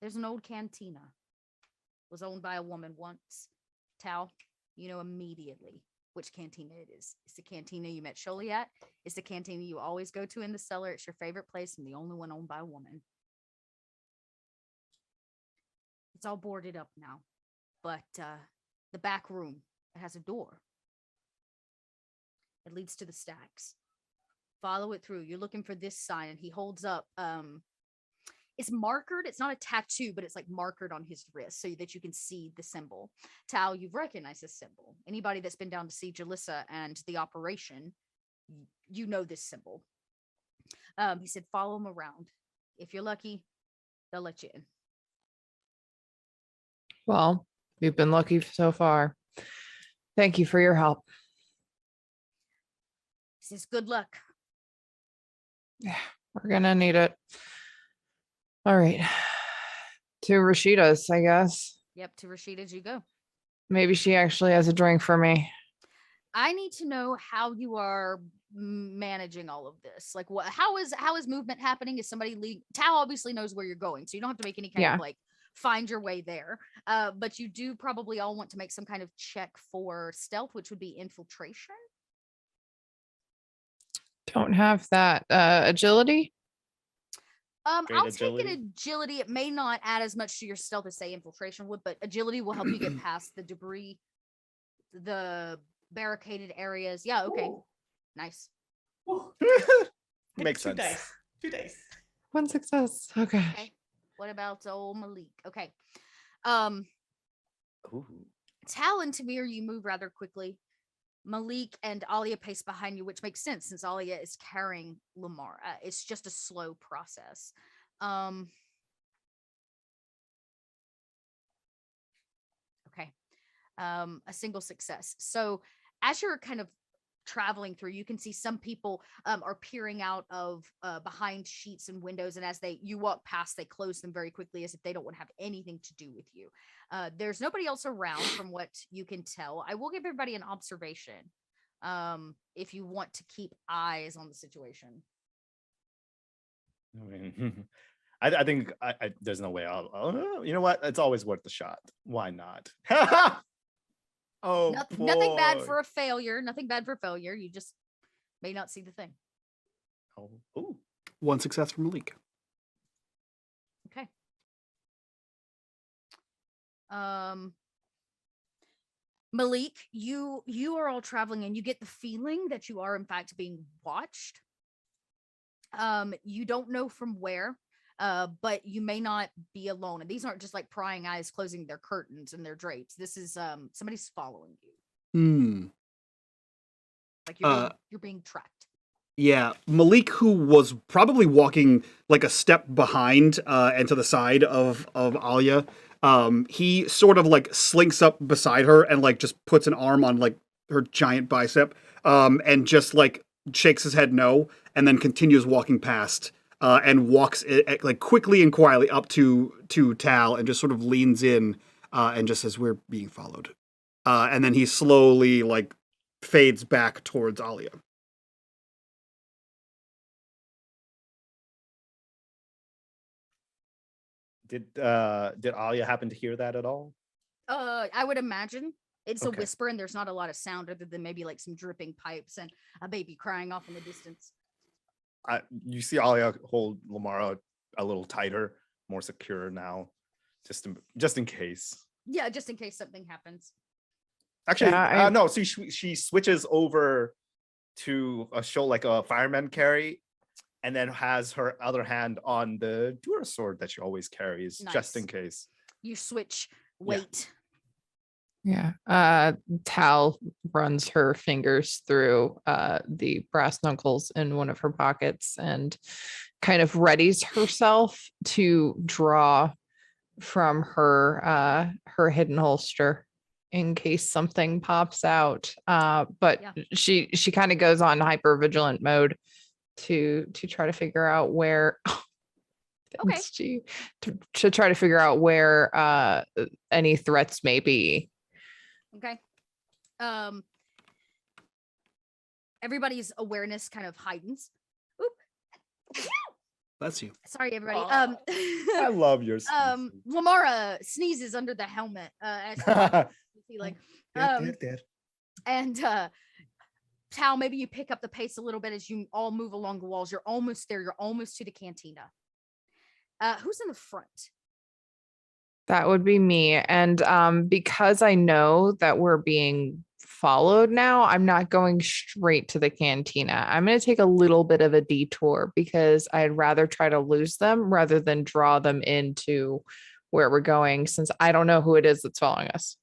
There's an old cantina. It was owned by a woman once. Tal, you know immediately which cantina it is. It's the cantina you met Sholi at. It's the cantina you always go to in the cellar. It's your favorite place and the only one owned by a woman. It's all boarded up now. But the back room, it has a door. It leads to the stacks. Follow it through. You're looking for this sign, and he holds up. It's markered. It's not a tattoo, but it's like markered on his wrist so that you can see the symbol. Tal, you've recognized this symbol. Anybody that's been down to see Jalissa and the operation, you know this symbol. He said, follow him around. If you're lucky, they'll let you in. Well, we've been lucky so far. Thank you for your help. He says, good luck. Yeah, we're gonna need it. All right. To Rashida's, I guess. Yep, to Rashida's you go. Maybe she actually has a drink for me. I need to know how you are managing all of this. Like, how is movement happening? Is somebody leading? Tao obviously knows where you're going, so you don't have to make any kind of like find your way there. But you do probably all want to make some kind of check for stealth, which would be infiltration. Don't have that. Agility? I'll agility. take an agility. It may not add as much to your stealth as say infiltration would, but agility will help you get past the debris, the barricaded areas. Yeah, okay. Nice. Makes sense. 2 dice. 1 success. Okay. What about old Malik? Okay. Ooh. Tal and Tamir, you move rather quickly. Malik and Alia pace behind you, which makes sense since Alia is carrying Lamar. It's just a slow process. Okay. A single success. So as you're kind of traveling through, you can see some people are peering out of behind sheets and windows, and as you walk past, they close them very quickly as if they don't want to have anything to do with you. There's nobody else around from what you can tell. I will give everybody an observation if you want to keep eyes on the situation. I mean, I think there's no way I'll you know what? It's always worth the shot. Why not? Oh, nothing bad for a failure. Nothing bad for failure. You just may not see the thing. Oh, ooh. 1 success from Malik. Okay. Malik, you are all traveling and you get the feeling that you are in fact being watched. You don't know from where, but you may not be alone. And these aren't just like prying eyes closing their curtains and their drapes. This is somebody's following you. Like you're being tracked. Yeah, Malik, who was probably walking like a step behind and to the side of Alia, he sort of like slinks up beside her and like just puts an arm on like her giant bicep and just like shakes his head no, and then continues walking past and walks like quickly and quietly up to Tal and just sort of leans in and just says, "We're being followed," and then he slowly like fades back towards Alia. Did Alia happen to hear that at all? I would imagine it's Okay. a whisper and there's not a lot of sound other than maybe like some dripping pipes and a baby crying off in the distance. You see Alia hold Lamara a little tighter, more secure now, just in case. Yeah, just in case something happens. Actually, Yeah, no. So she switches over to a show like a fireman carry, and then has her other hand on the Dura sword that she always carries, just in case. You switch weight. Yeah. Tal runs her fingers through the brass knuckles in one of her pockets and kind of readies herself to draw from her hidden holster in case something pops out. But she kind of goes on hyper vigilant mode to try to figure out where to try to figure out where any threats may be. Okay. Everybody's awareness kind of heightens. Oop. Bless you. Sorry, everybody. I love your Lamara sneezes under the helmet. As you see, like, and Tal, maybe you pick up the pace a little bit as you all move along the walls. You're almost there. You're almost to the cantina. Who's in the front? That would be me. And because I know that we're being followed now, I'm not going straight to the cantina. I'm going to take a little bit of a detour because I'd rather try to lose them rather than draw them into where we're going, since I don't know who it is that's following us.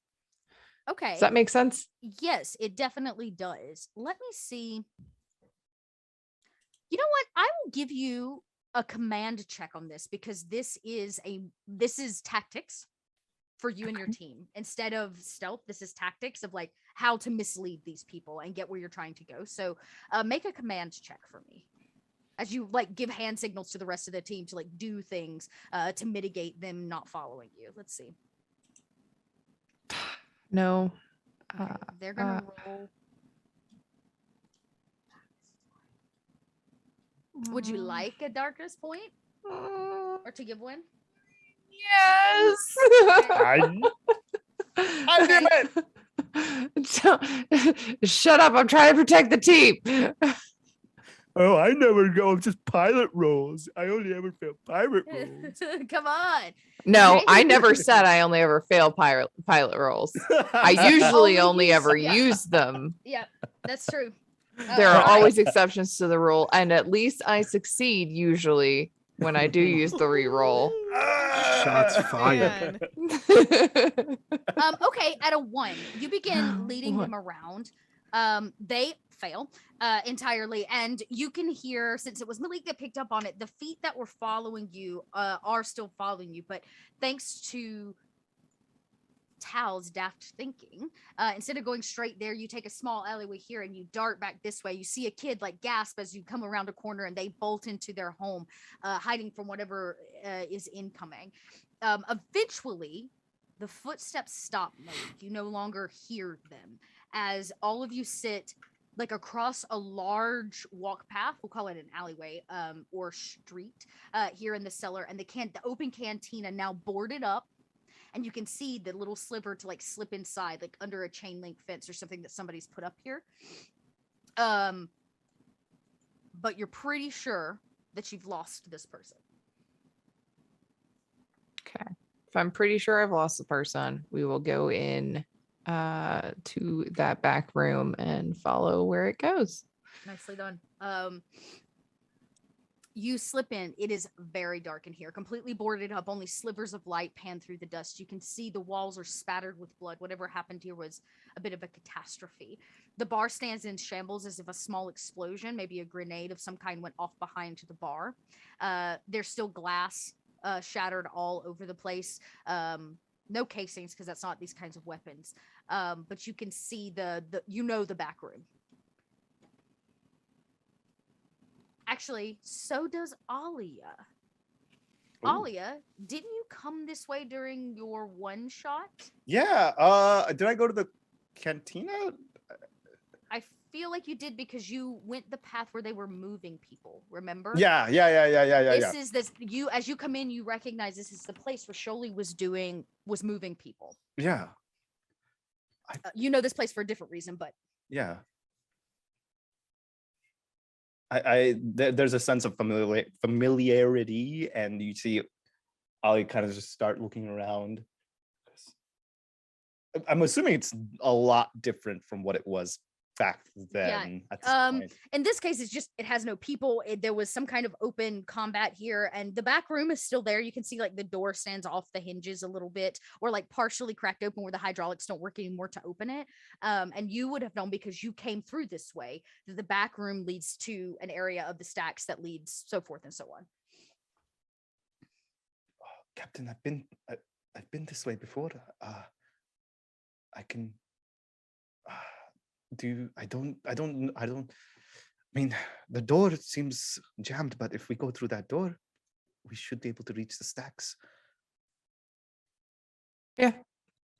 Okay. Does that make sense? Yes, it definitely does. Let me see. You know what? I will give you a command check on this because this is tactics for you and your team. Instead of stealth, this is tactics of like how to mislead these people and get where you're trying to go. So make a command check for me as you like give hand signals to the rest of the team to like do things to mitigate them not following you. Let's see. No. Okay, they're gonna roll. Would you like a darkness point or to give one? Yes. I knew it. Shut up! I'm trying to protect the team. Oh, I never go just pilot rolls. I only ever fail pirate rolls. Come on. No, Okay. I never said I only ever fail pilot rolls. I usually only ever yeah. use them. Yeah, that's true. There are Alright. always exceptions to the rule, and at least I succeed usually when I do use the reroll. Shots fired. Man. Okay, at a 1, you begin leading them around. They fail entirely, and you can hear, since it was Malik that picked up on it, the feet that were following you are still following you, but thanks to Tal's daft thinking, instead of going straight there, you take a small alleyway here and you dart back this way. You see a kid like gasp as you come around a corner, and they bolt into their home, hiding from whatever is incoming. Eventually, the footsteps stop, Malik. You no longer hear them as all of you sit like across a large walk path. We'll call it an alleyway or street here in the cellar, and the open cantina now boarded up. And you can see the little sliver to like slip inside, like under a chain link fence or something that somebody's put up here. But you're pretty sure that you've lost this person. Okay. If I'm pretty sure I've lost the person, we will go in to that back room and follow where it goes. Nicely done. You slip in. It is very dark in here, completely boarded up. Only slivers of light pan through the dust. You can see the walls are spattered with blood. Whatever happened here was a bit of a catastrophe. The bar stands in shambles as if a small explosion, maybe a grenade of some kind, went off behind the bar. There's still glass shattered all over the place. No casings, because that's not these kinds of weapons. But you can see the back room. Actually, so does Alia. Ooh. Alia, didn't you come this way during your one shot? Yeah. Did I go to the cantina? I feel like you did, because you went the path where they were moving people. Remember? Yeah. This you, as you come in, you recognize this is the place where Sholey was moving people. Yeah. You know this place for a different reason, but Yeah. There's a sense of familiarity, and you see Ollie kind of just start looking around. I'm assuming it's a lot different from what it was back then. At this point. In this case, it has no people. There was some kind of open combat here, and the back room is still there. You can see like the door stands off the hinges a little bit, or like partially cracked open where the hydraulics don't work anymore to open it. And you would have known, because you came through this way, that the back room leads to an area of the stacks that leads so forth and so on. Oh, Captain, I've been this way before. I can. I mean, the door seems jammed, but if we go through that door, we should be able to reach the stacks. Yeah.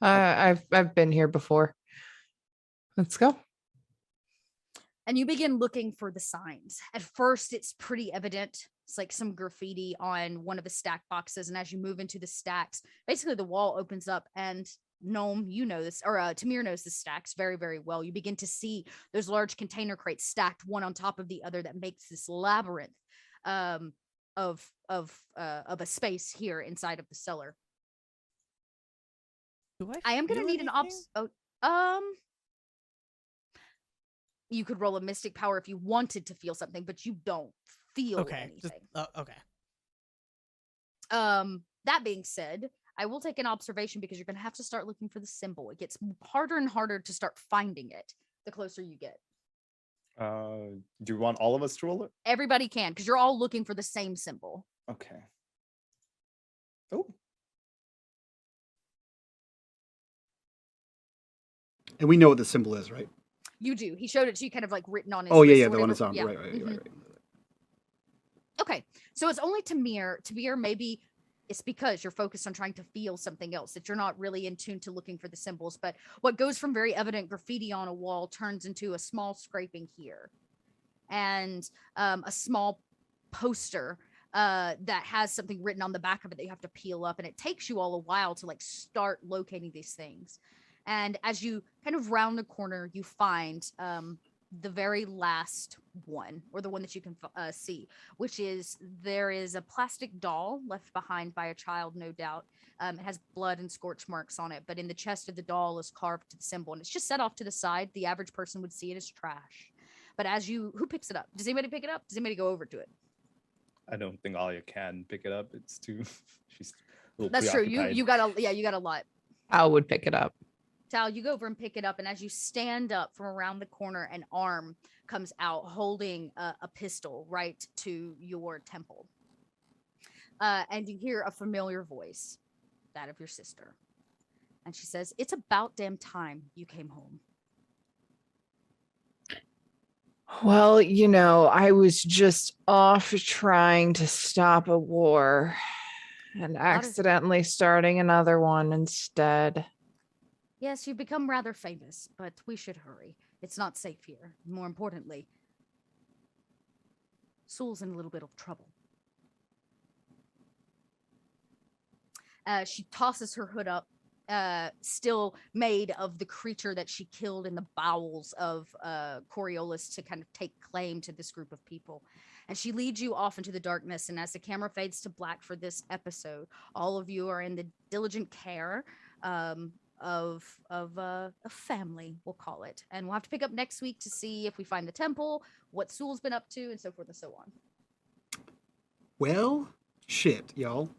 I've been here before. Let's go. And you begin looking for the signs. At first, it's pretty evident. It's like some graffiti on one of the stack boxes. And as you move into the stacks, basically the wall opens up, and Gnome, you know this, or Tamir knows the stacks very, very well. You begin to see those large container crates stacked one on top of the other that makes this labyrinth of a space here inside of the cellar. I am going to need you could roll a mystic power if you wanted to feel something, but you don't feel anything. Okay. That being said, I will take an observation, because you're going to have to start looking for the symbol. It gets harder and harder to start finding it the closer you get. Do you want all of us to roll it? Everybody can, because you're all looking for the same symbol. Okay. Oh. And we know what the symbol is, right? You do. He showed it to you, kind of like written on his Oh, wrist yeah, or the one whatever. that's on. Yeah. Right. Okay, so it's only Tamir. Tamir, maybe it's because you're focused on trying to feel something else, that you're not really in tune to looking for the symbols. But what goes from very evident graffiti on a wall turns into a small scraping here, and a small poster that has something written on the back of it that you have to peel up, and it takes you all a while to like start locating these things. And as you kind of round the corner, you find the very last one, or the one that you can see, which is there is a plastic doll left behind by a child, no doubt. It has blood and scorch marks on it, but in the chest of the doll is carved the symbol, and it's just set off to the side. The average person would see it as trash. But who picks it up? Does anybody pick it up? Does anybody go over to it? I don't think Alia can pick it up. It's too. She's a little That's true. preoccupied. You got a lot. Al would pick it up. Tal, you go over and pick it up, and as you stand up from around the corner, an arm comes out holding a pistol right to your temple. And you hear a familiar voice, that of your sister. And she says, "It's about damn time you came home." Well, I was just off trying to stop a war and accidentally starting another one instead. Yes, you've become rather famous, but we should hurry. It's not safe here. More importantly, Soul's in a little bit of trouble. She tosses her hood up, still made of the creature that she killed in the bowels of Coriolis to kind of take claim to this group of people. And she leads you off into the darkness, and as the camera fades to black for this episode, all of you are in the diligent care of a family, we'll call it. And we'll have to pick up next week to see if we find the temple, what Soul's been up to, and so forth and so on. Well, shit, y'all.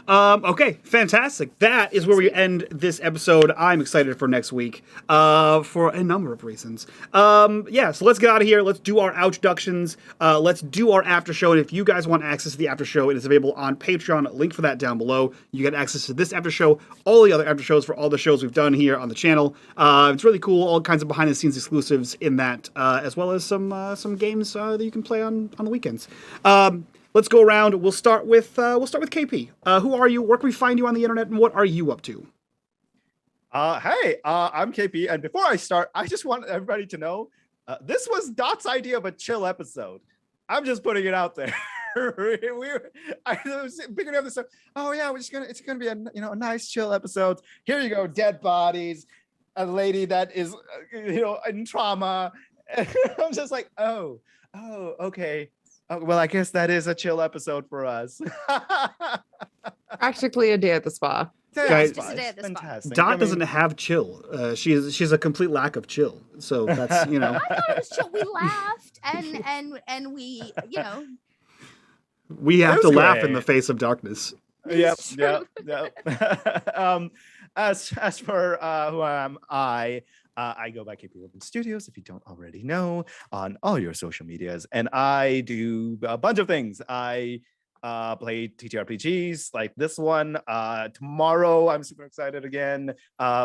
Okay, fantastic. That is where we end this episode. I'm excited for next week for a number of reasons. So let's get out of here. Let's do our outtroductions. Let's do our after show. And if you guys want access to the after show, it is available on Patreon. Link for that down below. You get access to this after show, all the other after shows for all the shows we've done here on the channel. It's really cool. All kinds of behind the scenes exclusives in that, as well as some games that you can play on the weekends. Let's go around. We'll start with KP. Who are you? Where can we find you on the internet, and what are you up to? Hey, I'm KP, and before I start, I just want everybody to know this was Dot's idea of a chill episode. I'm just putting it out there. I was picking up this stuff. Oh yeah, it's gonna be a nice chill episode. Here you go, dead bodies, a lady that is in trauma. I'm just like, oh, okay. Oh, well, I guess that is a chill episode for us. Practically a day at the spa. Guys, just a day at the spa. Fantastic. Dot doesn't have chill. She's a complete lack of chill. So that's I thought it was chill. We laughed and we we have to laugh great. in the face of darkness. Yep. As for who am I go by KP Urban Studios, if you don't already know, on all your social medias. And I do a bunch of things. I play TTRPGs like this one. Tomorrow, I'm super excited again.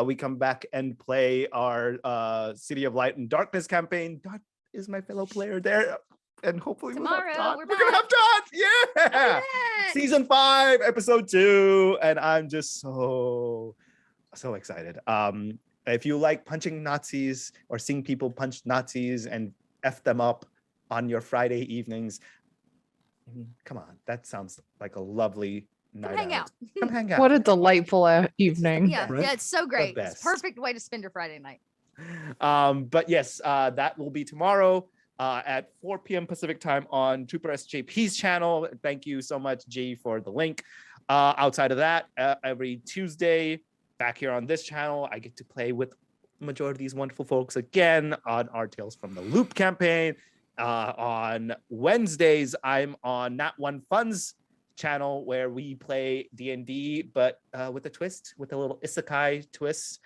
We come back and play our City of Light and Darkness campaign. Dot is my fellow player there. And hopefully Tomorrow, we're gonna have Dot. Yeah. Season 5, episode 2. And I'm just so excited. If you like punching Nazis or seeing people punch Nazis and F them up on your Friday evenings, come on, that sounds like a lovely night out. Come hang out. What a delightful evening. Yeah, Right? yeah, it's so great. The It's a perfect way to spend your Friday night. But yes, that will be tomorrow at 4 p.m. Pacific time on Trooper SJP's channel. Thank you so much, G, for the link. Outside of that, every Tuesday, back here on this channel, I get to play with the majority of these wonderful folks again on our Tales from the Loop campaign. On Wednesdays, I'm on Nat One Fun's channel where we play D&D, but with a twist, with a little isekai twist.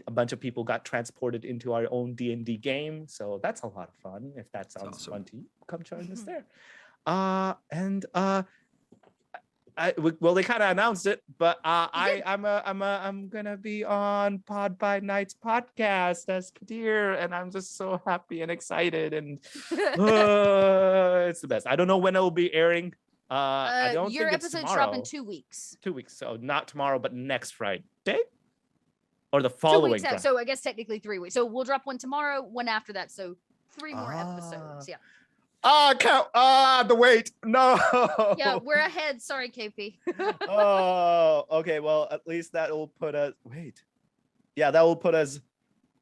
A bunch of people got transported into our own D&D game, so that's a lot of fun. If that sounds awesome. fun to you, come join us there. Well, they kind of announced it, but I'm gonna be on Pod by Night's podcast as Kadir, and I'm just so happy and excited, and it's the best. I don't know when it will be airing. I don't your think it's episodes tomorrow. drop in 2 weeks. 2 weeks, so not tomorrow, but next Friday or the 2 following. weeks out, so I guess technically 3 weeks. So we'll drop one tomorrow, one after that. So 3 more episodes. Yeah. The wait. No. Yeah, we're ahead. Sorry, KP. Oh, okay. Well, at least that will put us. Wait. Yeah, that will put us.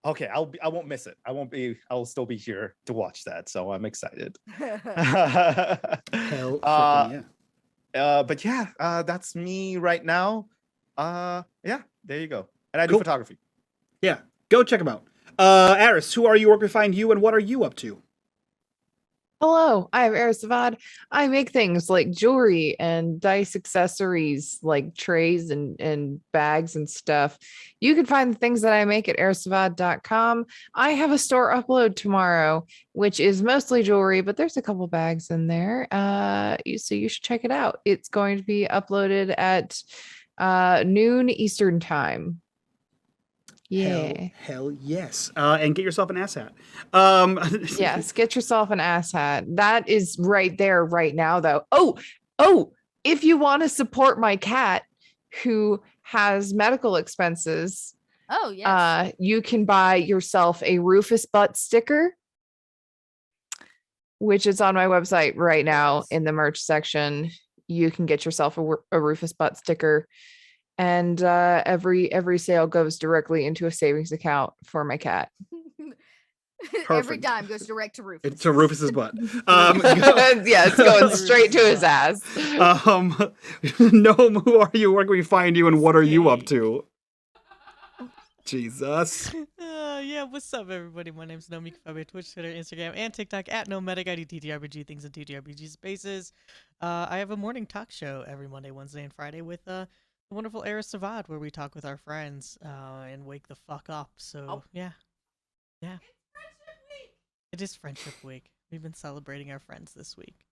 Okay, I won't miss it. I'll still be here to watch that. So I'm excited. Hell, freaking yeah. But yeah, that's me right now. Yeah, there you go. And I do Cool. photography. Yeah, go check them out. Aris, who are you? Where can we find you, and what are you up to? Hello, I'm Erisavad. I make things like jewelry and dice accessories like trays and bags and stuff. You can find the things that I make at erisavad.com. I have a store upload tomorrow, which is mostly jewelry, but there's a couple bags in there. So you should check it out. It's going to be uploaded at noon Eastern time. Yeah. Hell yes. And get yourself an ass hat. Yes, get yourself an ass hat. That is right there right now, though. Oh, if you want to support my cat who has medical expenses, yes. You can buy yourself a Rufus butt sticker, which is on my website right now in the merch section. You can get yourself a Rufus butt sticker. And every sale goes directly into a savings account for my cat. Every dime goes direct to Rufus. To Rufus's butt. Yeah, it's going straight to his ass. Noam, who are you? Where can we find you, and what are you up to? Jesus. Yeah, what's up, everybody? My name's Noam. You can find me on Twitch, Twitter, Instagram, and TikTok at NoMedic. I do TTRPG things and TTRPG spaces. I have a morning talk show every Monday, Wednesday, and Friday with the wonderful Erisavad, where we talk with our friends and wake the fuck up. So yeah. It is Friendship Week. We've been celebrating our friends this week,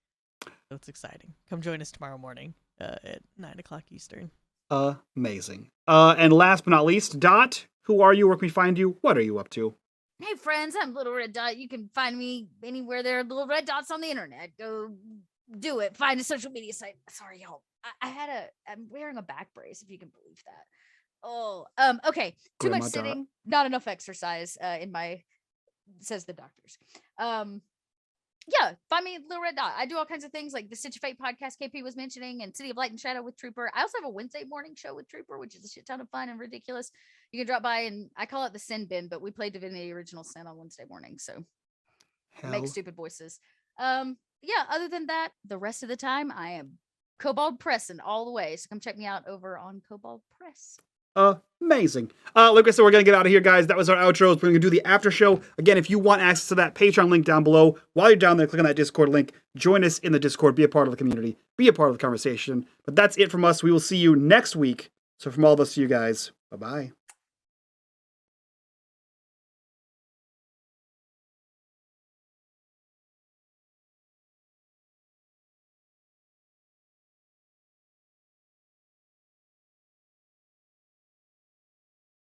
so it's exciting. Come join us tomorrow morning at 9:00 Eastern. Amazing. And last but not least, Dot, who are you? Where can we find you? What are you up to? Hey friends, I'm Little Red Dot. You can find me anywhere there are little red dots on the internet. Go do it. Find a social media site. Sorry, y'all. I'm wearing a back brace, if you can believe that. Oh, okay. Too Grandma much Dot. sitting, not enough exercise says the doctors. Yeah, find me Little Red Dot. I do all kinds of things like the Stitch of Fate podcast KP was mentioning and City of Light and Shadow with Trooper. I also have a Wednesday morning show with Trooper, which is a shit ton of fun and ridiculous. You can drop by, and I call it the Sin Bin, but we play Divinity Original Sin on Wednesday morning, so make stupid voices. Yeah, other than that, the rest of the time I am Kobold Pressing all the way. So come check me out over on Kobold Press. Amazing. Like I said, we're gonna get out of here, guys. That was our outro. We're gonna do the after show. Again, if you want access to that Patreon link down below, while you're down there, click on that Discord link. Join us in the Discord. Be a part of the community. Be a part of the conversation. But that's it from us. We will see you next week. So from all of us to you guys, bye-bye.